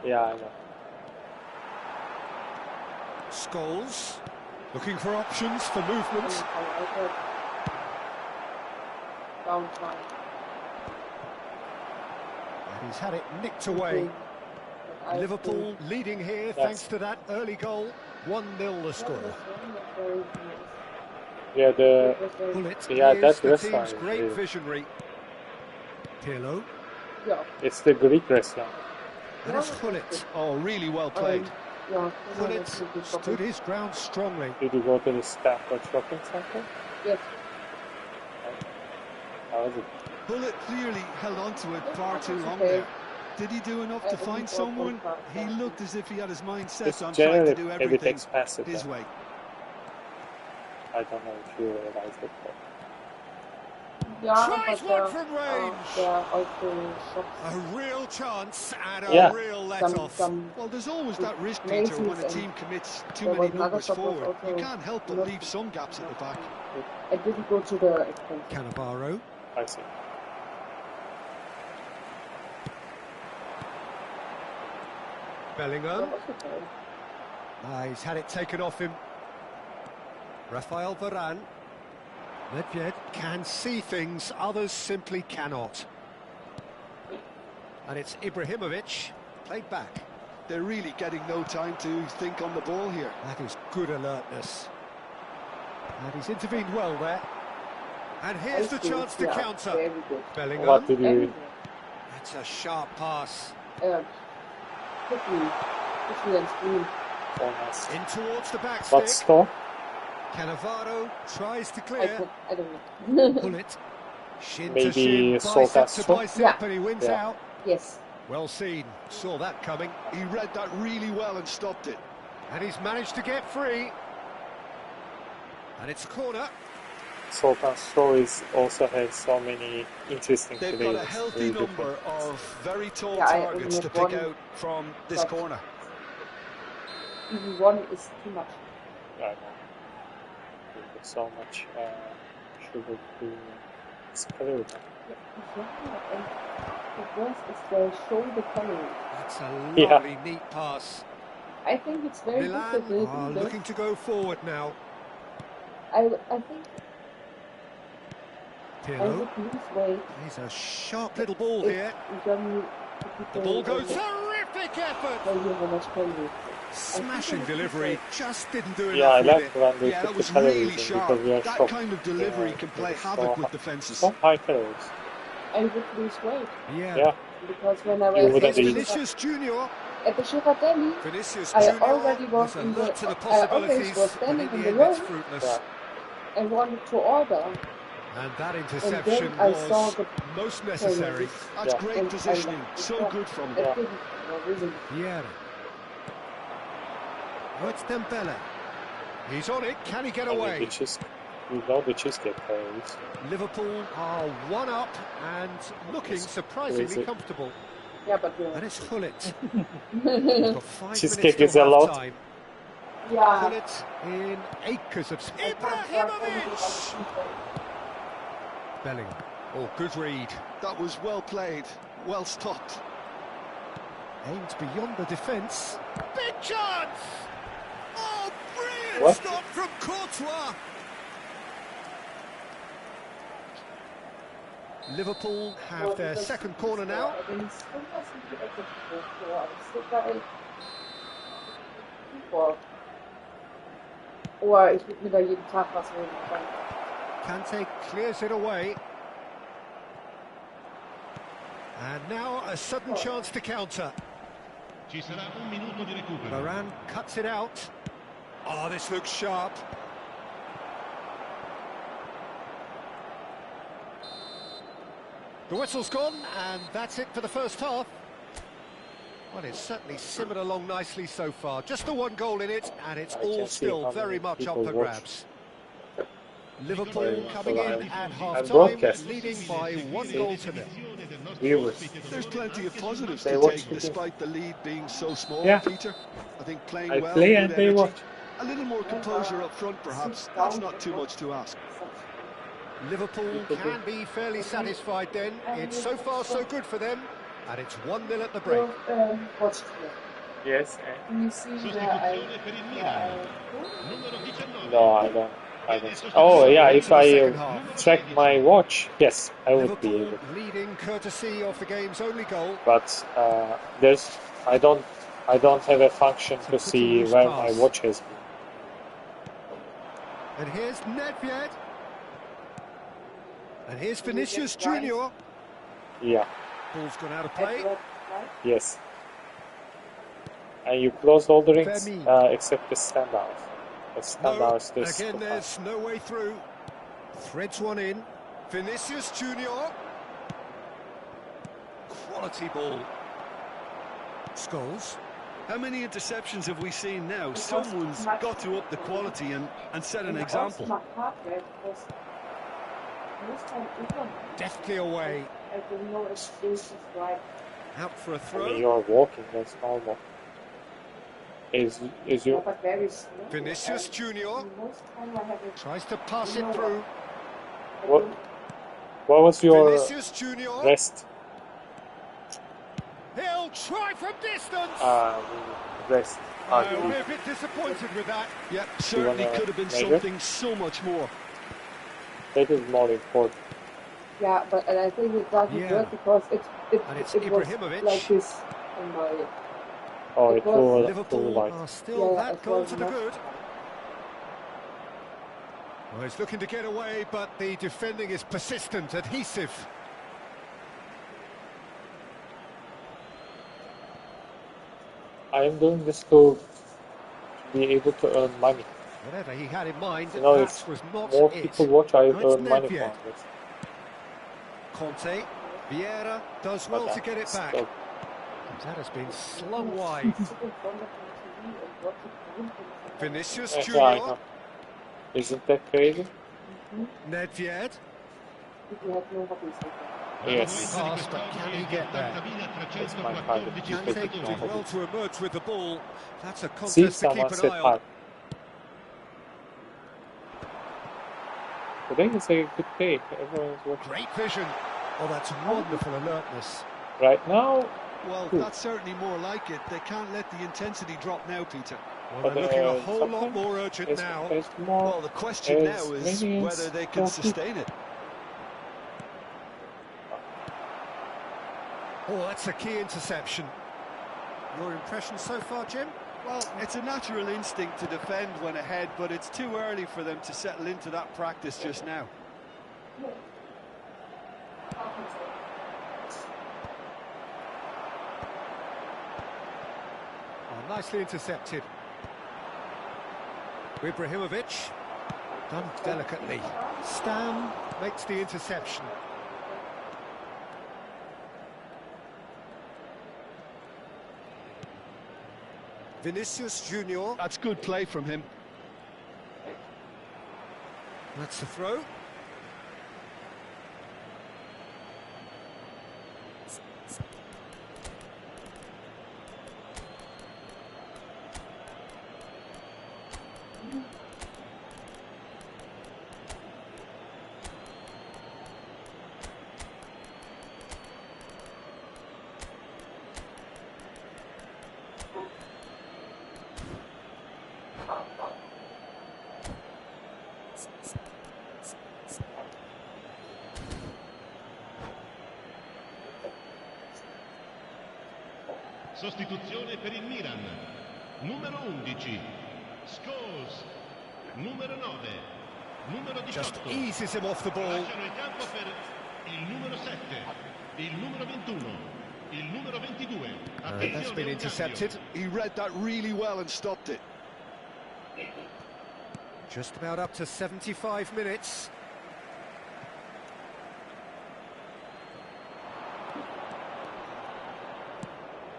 Yeah, I know. Scholes looking for options for movement. And he's had it nicked away. Liverpool leading here thanks to that early goal. 1-0 the score. Yeah, that the restaurant team's great visionary. Pirlo. It's the Greek restaurant. And it's Gullit. Oh, really well played. Gullit stood his ground strongly. Did you go to the Stanford Shopping Center? Yes. How was it? Gullit clearly held on to it far too long there. Did he do enough to find someone? He looked as if he had his mind set on trying to do everything his way. I don't know if you realize it. Tries one from range. A real chance and a real let-off. Well, there's always that risk, Peter, when a team commits too many numbers forward. You can't help but leave some gaps at the back. I didn't go to the Cannavaro. I see. Bellingham. He's had it taken off him. Rafael Varane. Nedved can see things, others simply cannot. And it's Ibrahimovic, played back. They're really getting no time to think on the ball here. That is good alertness. And he's intervened well there. And here's the chance to counter. Bellingham. What did you... That's a sharp pass. In towards the back stick. What score? Cannavaro tries to clear. I don't know. Bullet. Shin Maybe to shin, bicep to bicep, and he wins out. Yes. Well seen. Saw that coming. He read that really well and stopped it. And he's managed to get free. And it's a corner. Sultan Stories also has so many interesting They've players. got a healthy number of very tall targets to pick out from this corner. Even one is too much. I know. There's so much sugar to scale. The worst is they show the calories. That's a lovely, neat pass. I think it's very Milan difficult. are looking to go forward now. I think I Pirlo. would lose weight. He's a sharp little ball here. The ball goes. Terrific effort. Smashing delivery. Just didn't do enough Yeah, I with like it. when they Yeah, put that the was calories really in sharp. because we are That shocked. kind of delivery can play havoc with defences. So high calories. I would lose weight. Yeah. Because when I You was wouldn't eat. Vinicius Junior. at the Girardelli, Vinicius I Junior already was was in the. alert to the I always possibilities, was but in standing the in the end it's row fruitless. and wanted to order. And that And interception then I saw was the most necessary. That's Yeah. great positioning. So good from him. It didn't. No, really. Yeah. Oh, it's Dembele. He's on it. Can he get away? We know the cheesecake calories. Liverpool are one up and looking surprisingly comfortable. Yeah, but And it's Gullit. We've got 5 Cheesecake minutes is a till lot. half-time. yeah. Gullit in acres of... Ibrahimovic! Bellingham. Oh, good read. That was well played, well stopped. Aimed beyond the defence. Big chance! Oh, brilliant What? stop from Courtois! Liverpool have their second corner now. Oder ich würde mir da jeden Tag was holen. Kante clears it away. And now a sudden chance to counter. Ci sarà un minuto di recupero. Varane cuts it out. Oh, this looks sharp. The whistle's gone, and that's it for the first half. Well, it's certainly simmered along nicely so far. Just the one goal in it, and it's all still very much up for grabs. Liverpool coming in at half-time, leading by 1-0. Viewers. There's plenty of positives They to watch take, the despite the lead being so small, Yeah. Peter. I think playing I well, play good and they energy, watch. a little more composure up front, perhaps. That's not too much to ask. Liverpool can be fairly satisfied then. It's so far so good for them, and it's 1-0 at the break. Yes. Do you see where No, I don't. Oh yeah, if I track my watch, yes, I would be Liverpool able. leading courtesy of the game's only goal. But I don't have a function to see where my watch has been. And here's Nedved. And here's Vinicius Junior. Yeah. Ball's gone out of play. Yes. And you close all the rings Vermeer. except the standout. The No, standout is again there's no way through. Threads one in. Vinicius Junior. Quality ball. Scholes. How many interceptions have we seen now? Someone's got to up the quality and set an example. Deftly away. Out for a I mean, throw. you're walking, that's normal. Is your Vinicius Junior. Tries to pass it through. what was your Vinicius Junior. rest? He'll try from distance. Rest. I'll be a bit disappointed with that. Yep, certainly wanna could have been measure? something so much more. That is more important. Yeah, but and I think it doesn't work because And it's it was Ibrahimovic. like this in my Oh, It it was will Liverpool light. are still that it goal was to the not- good. Well, he's looking to get away, but the defending is persistent, adhesive. I am doing this to be able to earn money. Whatever he had in mind, You know, that if was not more it. people watch, I No, it's earn money Nedved. from it. Conte, Vieira does well to get it back. Still, That has been slung wide. Vinicius yeah, I Junior, know. Isn't that crazy? Nedved. Yes. Pass, but can he get there? It's my target. Kante did well to emerge with the ball. That's a See, contest to keep someone an said eye hi. on. Today is a good day. Everyone is watching. Great vision. Oh, that's wonderful alertness. Right now, Well, that's certainly more like it. They can't let the intensity drop now, Peter. Well, but they're looking a whole lot sometimes more urgent it's, now. it's more. Well, the question As now is many as whether they can 40. sustain it. Oh, that's a key interception. Your impression so far, Jim? Well, it's a natural instinct to defend when ahead, but it's too early for them to settle into that practice just now. Oh, nicely intercepted. Ibrahimovic, done delicately. Stam makes the interception. Vinicius Junior, That's good play from him. that's the throw. Sostituzione per il Milan. Numero 11. Scholes. Numero 9. Numero 18. Just eases him off the ball. Lasciano il campo per il numero 7. Il numero 21. Il numero 22. That's been intercepted. He read that really well and stopped it. Just about up to 75 minutes.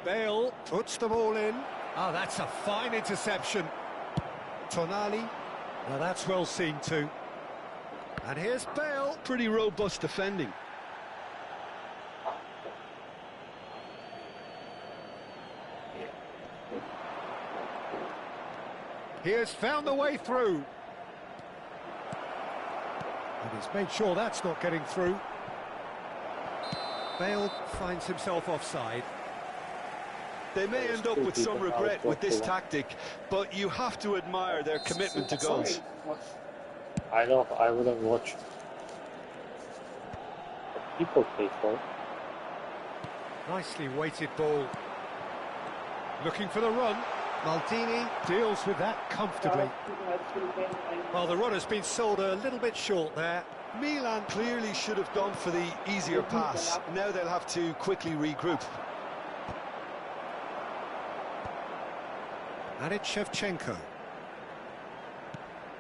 Bale puts the ball in. Oh, that's a fine interception. Tonali. Now that's well seen too. And here's Bale. Pretty robust defending. He has found the way through. And he's made sure that's not getting through. Bale finds himself offside. They may end up with some regret with this tactic, but you have to admire their commitment to goals. I know, I wouldn't watch. But people pay for it. Nicely weighted ball. Looking for the run. Maldini deals with that comfortably. Well, the run has been sold a little bit short there. Milan clearly should have gone for the easier pass. Now they'll have to quickly regroup. And it's Shevchenko.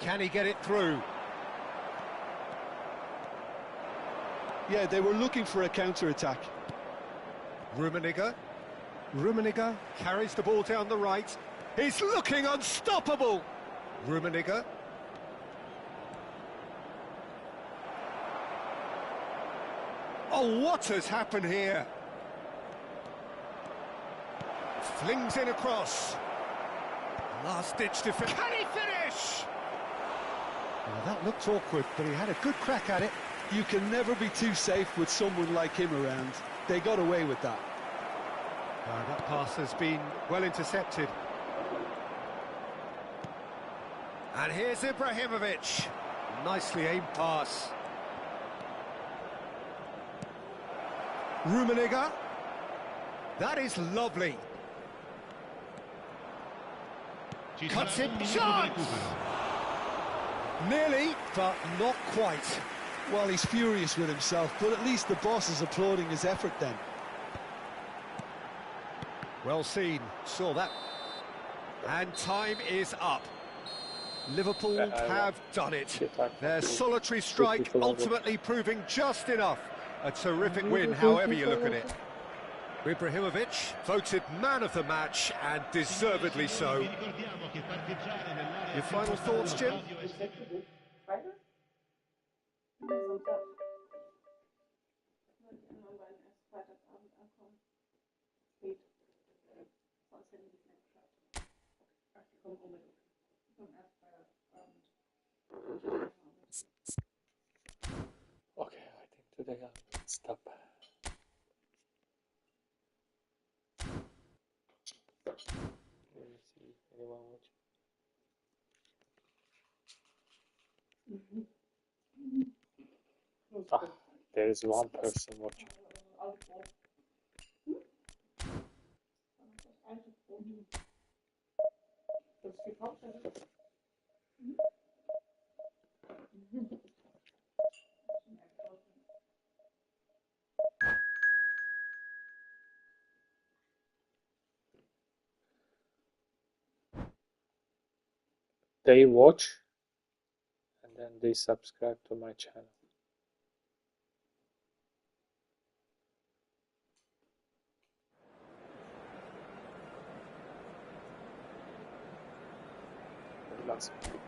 Can he get it through? Yeah, they were looking for a counter-attack. Rummenigge. Rummenigge carries the ball down the right. He's looking unstoppable. Rummenigge. Oh, what has happened here? Flings in across. Last-ditch defense. Can he finish? Well, that looked awkward, but he had a good crack at it. You can never be too safe with someone like him around. They got away with that. That pass has been well intercepted. And here's Ibrahimovic. Nicely aimed pass. Rummenigge. That is lovely. Cuts it, chance! Nearly, but not quite. Well, he's furious with himself, but at least the boss is applauding his effort then. Well seen, saw that. And time is up. Liverpool have done it. Their solitary strike ultimately proving just enough. A terrific win, however you look at it. Ibrahimovic voted man of the match, and deservedly so. Your final thoughts, Jim? Okay, I think today I'll stop. Let me see anyone watching. Ah, there is one person watching. They watch and then they subscribe to my channel. Last one.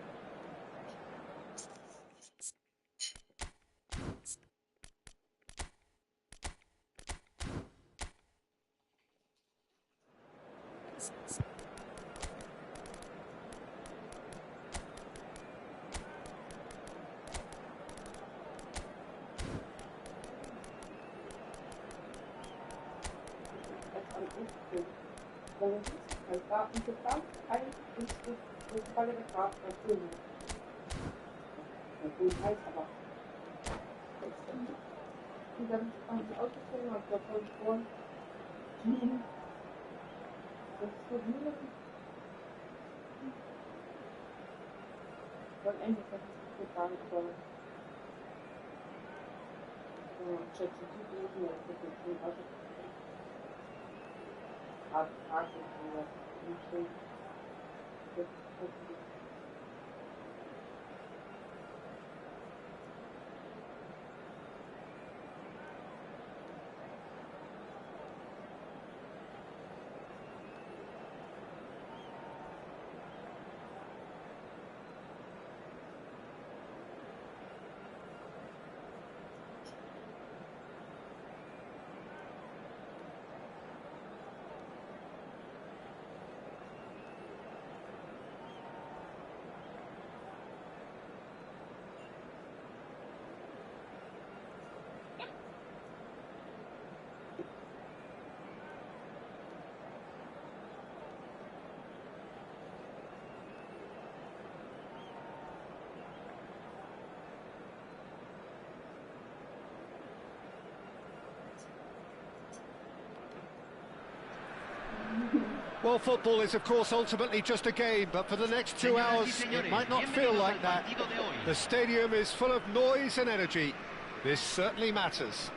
Well, football is, of course, ultimately just a game, but for the next 2 hours, it might not feel like that. The stadium is full of noise and energy. This certainly matters.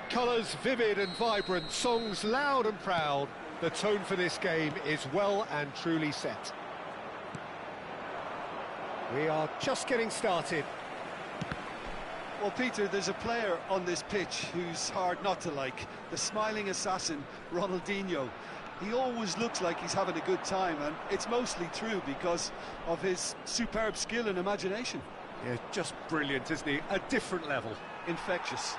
Colours vivid and vibrant, songs loud and proud. The tone for this game is well and truly set. We are just getting started. Well, Peter, there's a player on this pitch who's hard not to like. The smiling assassin, Ronaldinho. He always looks like he's having a good time, and it's mostly true because of his superb skill and imagination. Yeah, just brilliant, isn't he? A different level. Infectious.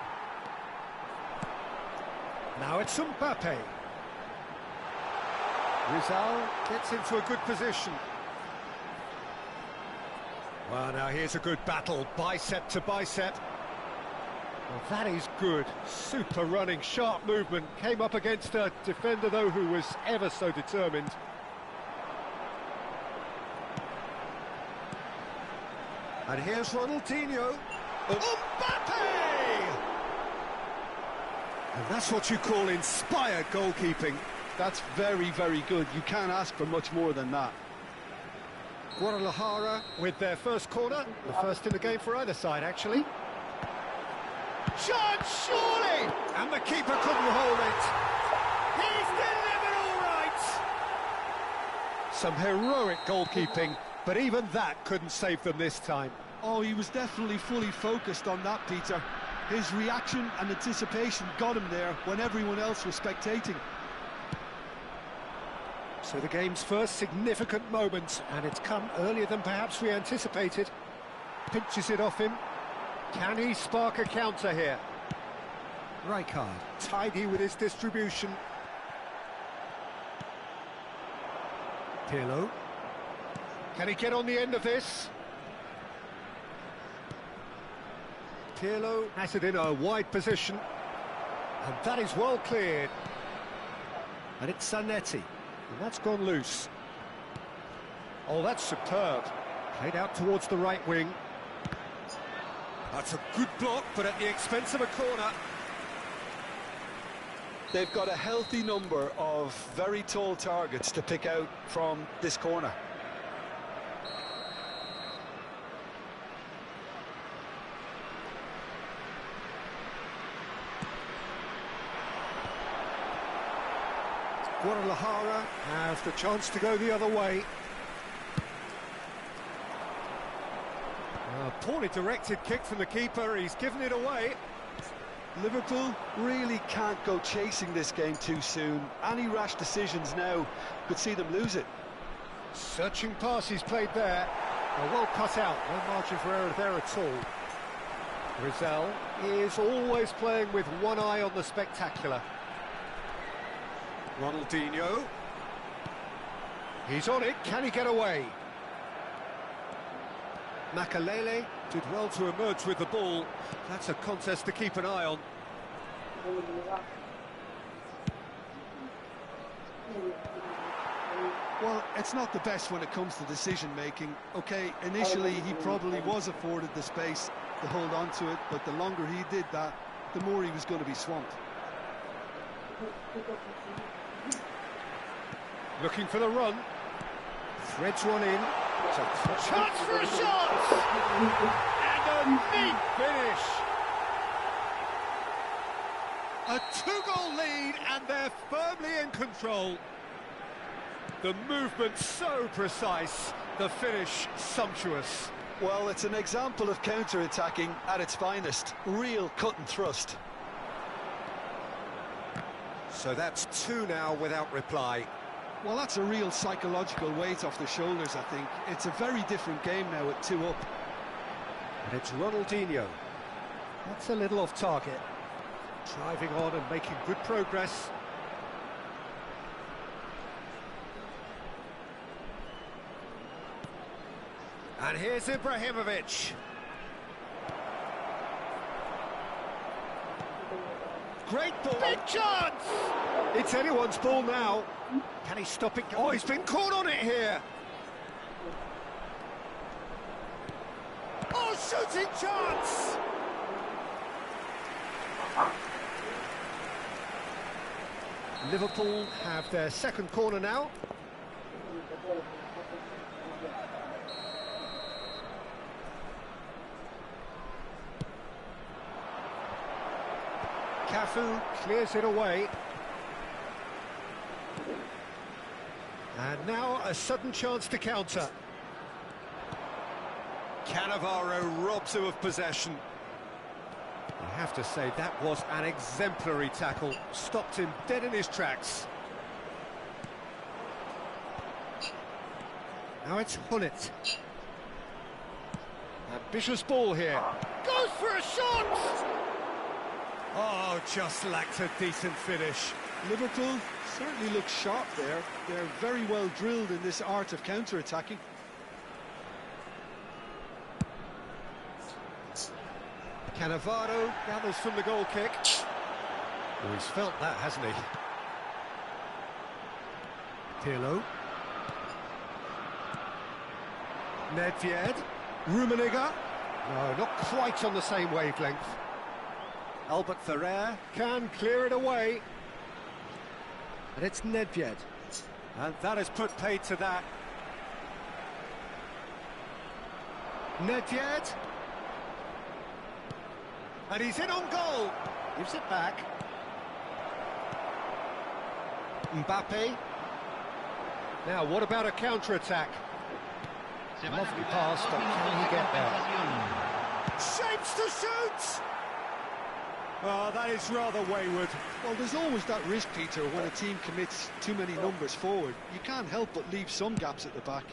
Now it's Mbappe. Rizal gets into a good position. Well, now here's a good battle, bicep to bicep. Well, that is good. Super running, sharp movement. Came up against a defender, though, who was ever so determined. And here's Ronaldinho. Mbappe! And that's what you call inspired goalkeeping. That's very, very good. You can't ask for much more than that. Guadalajara with their first corner. The first in the game for either side, actually. Chance, surely! And the keeper couldn't hold it. He's delivered all right! Some heroic goalkeeping, but even that couldn't save them this time. Oh, he was definitely fully focused on that, Peter. His reaction and anticipation got him there when everyone else was spectating. So the game's first significant moment, and it's come earlier than perhaps we anticipated. Pinches it off him. Can he spark a counter here? Rijkaard, tidy with his distribution. Pirlo. Can he get on the end of this? Pirlo has it in a wide position. And that is well cleared. And it's Zanetti. And that's gone loose. Oh, that's superb. Played out towards the right wing. That's a good block, but at the expense of a corner. They've got a healthy number of very tall targets to pick out from this corner. Guadalajara have the chance to go the other way. A poorly directed kick from the keeper, he's given it away. Liverpool really can't go chasing this game too soon. Any rash decisions now could see them lose it. Searching pass he's played there. Well cut out, no margin for error there at all. Rizal is always playing with one eye on the spectacular. Ronaldinho. He's on it, can he get away? Makalele did well to emerge with the ball. That's a contest to keep an eye on. Well, it's not the best when it comes to decision-making. Okay, initially he probably was afforded the space to hold on to it, but the longer he did that, the more he was going to be swamped. Looking for the run. Threads one in. Chance for a shot! And a neat finish! A two-goal lead, and they're firmly in control. The movement so precise, the finish sumptuous. Well, it's an example of counter-attacking at its finest. Real cut and thrust. So that's two now without reply. Well, that's a real psychological weight off the shoulders, I think. It's a very different game now at 2 up. And it's Ronaldinho. That's a little off target. Driving on and making good progress. And here's Ibrahimovic. Great ball. Big chance! It's anyone's ball now. Can he stop it? Oh, he's been caught on it here. Oh, shooting chance! Liverpool have their second corner now. Cafu clears it away. And now a sudden chance to counter. Cannavaro robs him of possession. I have to say, that was an exemplary tackle. Stopped him dead in his tracks. Now it's Hullet. Ambitious ball here. Goes for a shot! Oh, just lacked a decent finish. Liverpool certainly look sharp there. They're very well drilled in this art of counter-attacking. Cannavaro gathers from the goal kick. Oh, he's felt that, hasn't he? Pirlo. Nedved. Rummenigge. No, not quite on the same wavelength. Albert Ferrer can clear it away. And it's Nedved. And that has put paid to that. Nedved. And he's in on goal. Gives it back. Mbappe. Now, what about a counter-attack? Lovely pass, but can he get there? Shapes to shoot! Oh, that is rather wayward. Well, there's always that risk, Peter, when a team commits too many numbers forward. You can't help but leave some gaps at the back.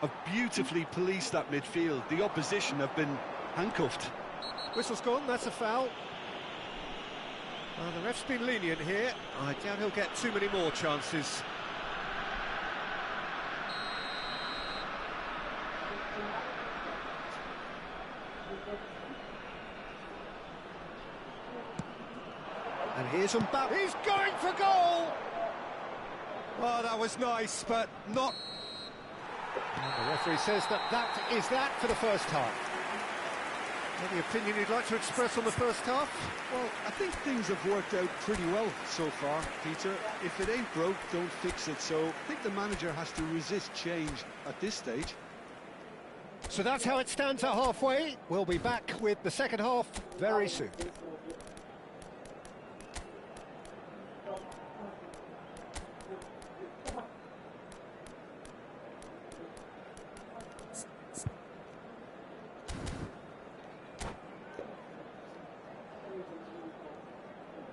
Have beautifully policed that midfield. The opposition have been handcuffed. Whistle's gone, that's a foul. Well, the ref's been lenient here. I doubt he'll get too many more chances. And here's Mbappe. He's going for goal! Oh, that was nice, but not... And the referee says that is that for the first half. Any opinion you'd like to express on the first half? Well, I think things have worked out pretty well so far, Peter. If it ain't broke, don't fix it. So I think the manager has to resist change at this stage. So that's how it stands at halfway. We'll be back with the second half very soon.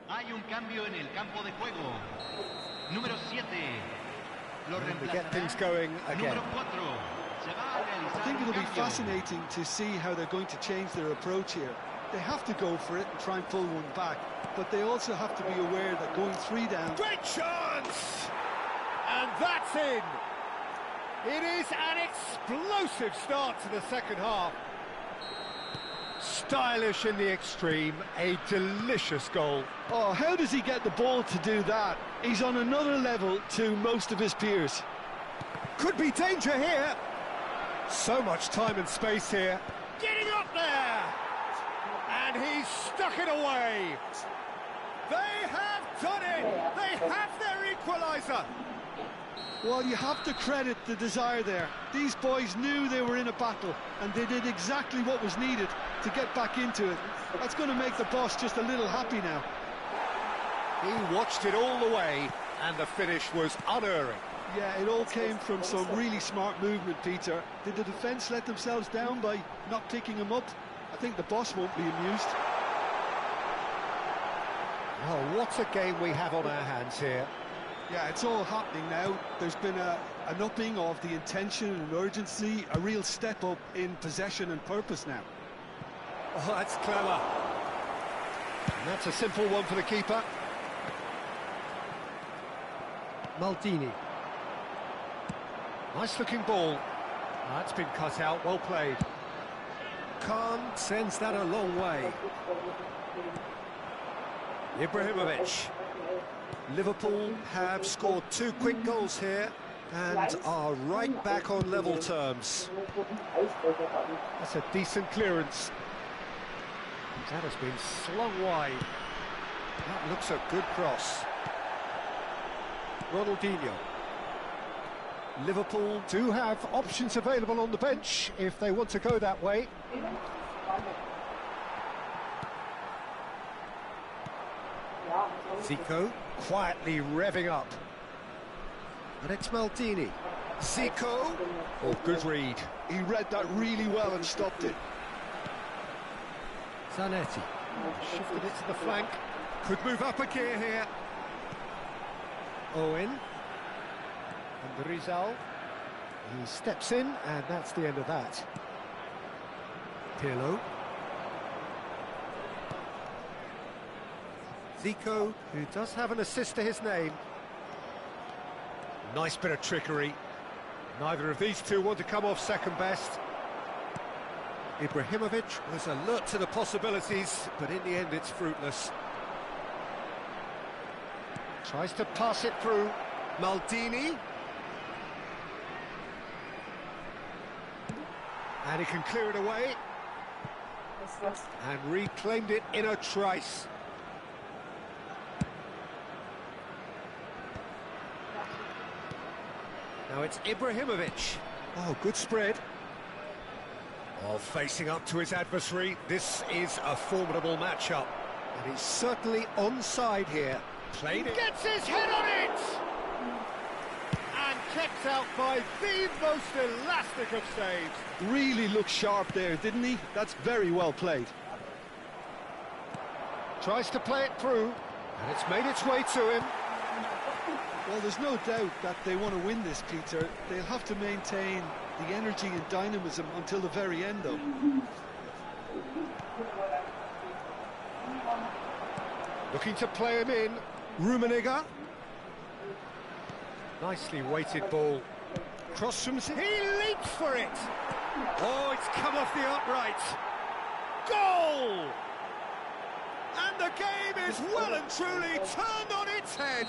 Hay un cambio en el campo de juego. Número 7. We get things going again. Número 4. Se va a realizar I think un it'll be cambio. fascinating to see how they're going to change their approach here. They have to go for it and try and pull one back, but they also have to be aware that going 3 down... Great chance! And that's in! It is an explosive start to the second half. Stylish in the extreme, a delicious goal. Oh, how does he get the ball to do that? He's on another level to most of his peers. Could be danger here. So much time and space here. Getting up there! And he's stuck it away. They have done it! They have their equaliser! Well, you have to credit the desire there. These boys knew they were in a battle, and they did exactly what was needed to get back into it. That's going to make the boss just a little happy now. He watched it all the way, and the finish was unerring. Yeah, it all came from some really smart movement, Peter. Did the defence let themselves down by not picking him up? I think the boss won't be amused. Oh, what a game we have on our hands here. Yeah, it's all happening now. There's been an upping of the intention and urgency, a real step up in possession and purpose now. Oh, that's clever. And that's a simple one for the keeper. Maldini. Nice looking ball. That's been cut out, well played. Khan sends that a long way. Ibrahimovic. Liverpool have scored 2 quick goals here and are right back on level terms. That's a decent clearance. That has been slung wide. That looks a good cross. Ronaldinho. Liverpool do have options available on the bench if they want to go that way. Zico quietly revving up. And it's Maldini. Zico. Oh, good read. He read that really well and stopped it. Zanetti. Shifted it to the flank. Could move up a gear here. Owen. And Rizal. He steps in, and that's the end of that. Pirlo. Zico, who does have an assist to his name. Nice bit of trickery. Neither of these two want to come off second best. Ibrahimovic was alert to the possibilities, but in the end it's fruitless. Tries to pass it through. Maldini. And he can clear it away. And reclaimed it in a trice. Now it's Ibrahimovic. Oh, good spread. Oh, facing up to his adversary. This is a formidable matchup. And he's certainly onside here. Played it. Gets his head on it! And kept out by the most elastic of saves. Really looked sharp there, didn't he? That's very well played. Tries to play it through. And it's made its way to him. Well, there's no doubt that they want to win this, Peter. They'll have to maintain the energy and dynamism until the very end, though. Looking to play him in. Rummenigge. Nicely weighted ball. Cross from... He leaps for it! Oh, it's come off the upright. Goal! And the game is well and truly turned on its head.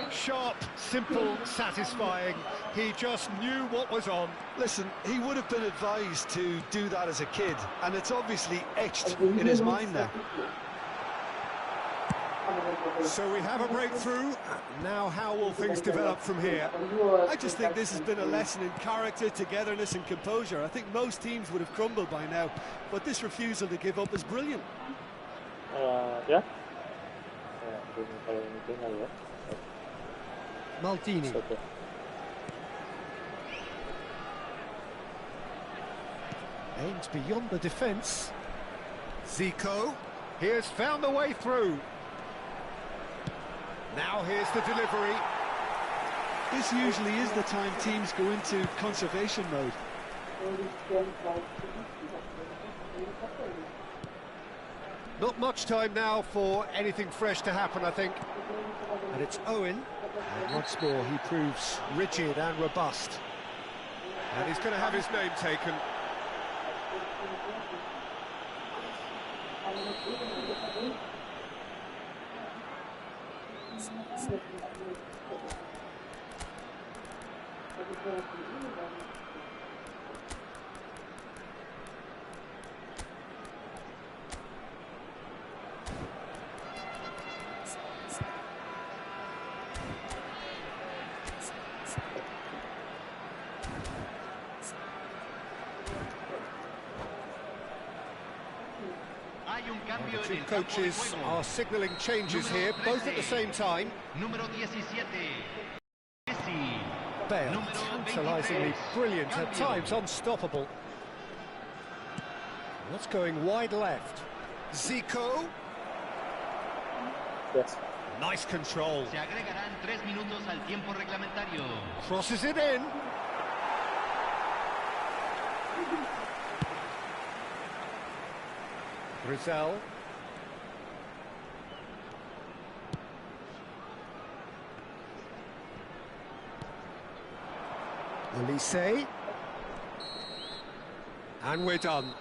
Sharp, simple, satisfying. He just knew what was on. Listen, he would have been advised to do that as a kid, and it's obviously etched in his mind now. So we have a breakthrough. Now how will things develop from here? I just think this has been a lesson in character, togetherness and composure. I think most teams would have crumbled by now, but this refusal to give up is brilliant. Yeah. Maldini. Okay. Aims beyond the defence. Zico. He has found the way through. Now here's the delivery. This usually is the time teams go into conservation mode. Not much time now for anything fresh to happen, I think. And it's Owen. And once more, he proves rigid and robust. And he's going to have his name taken. The two coaches are signalling changes here, both at the same time. Bale, tantalisingly brilliant, at times unstoppable. That's going wide left. Zico. Yes. Nice control. Crosses it in. Rizal. Elise. And we're done.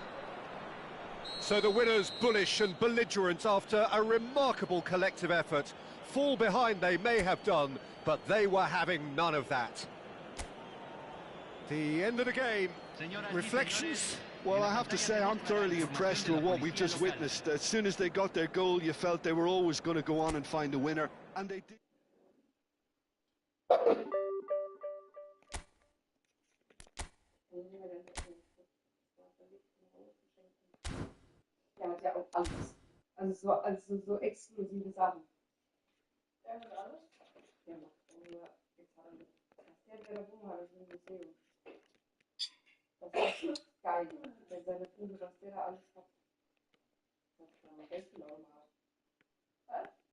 So the winners bullish and belligerent after a remarkable collective effort. Fall behind they may have done, but they were having none of that. The end of the game. Reflections? Well, I have to say, I'm thoroughly impressed with what we've just witnessed. As soon as they got their goal, you felt they were always going to go on and find a winner, and they did. Ja, hat ja auch alles. Also so exklusive Sachen. Der hat alles? Der macht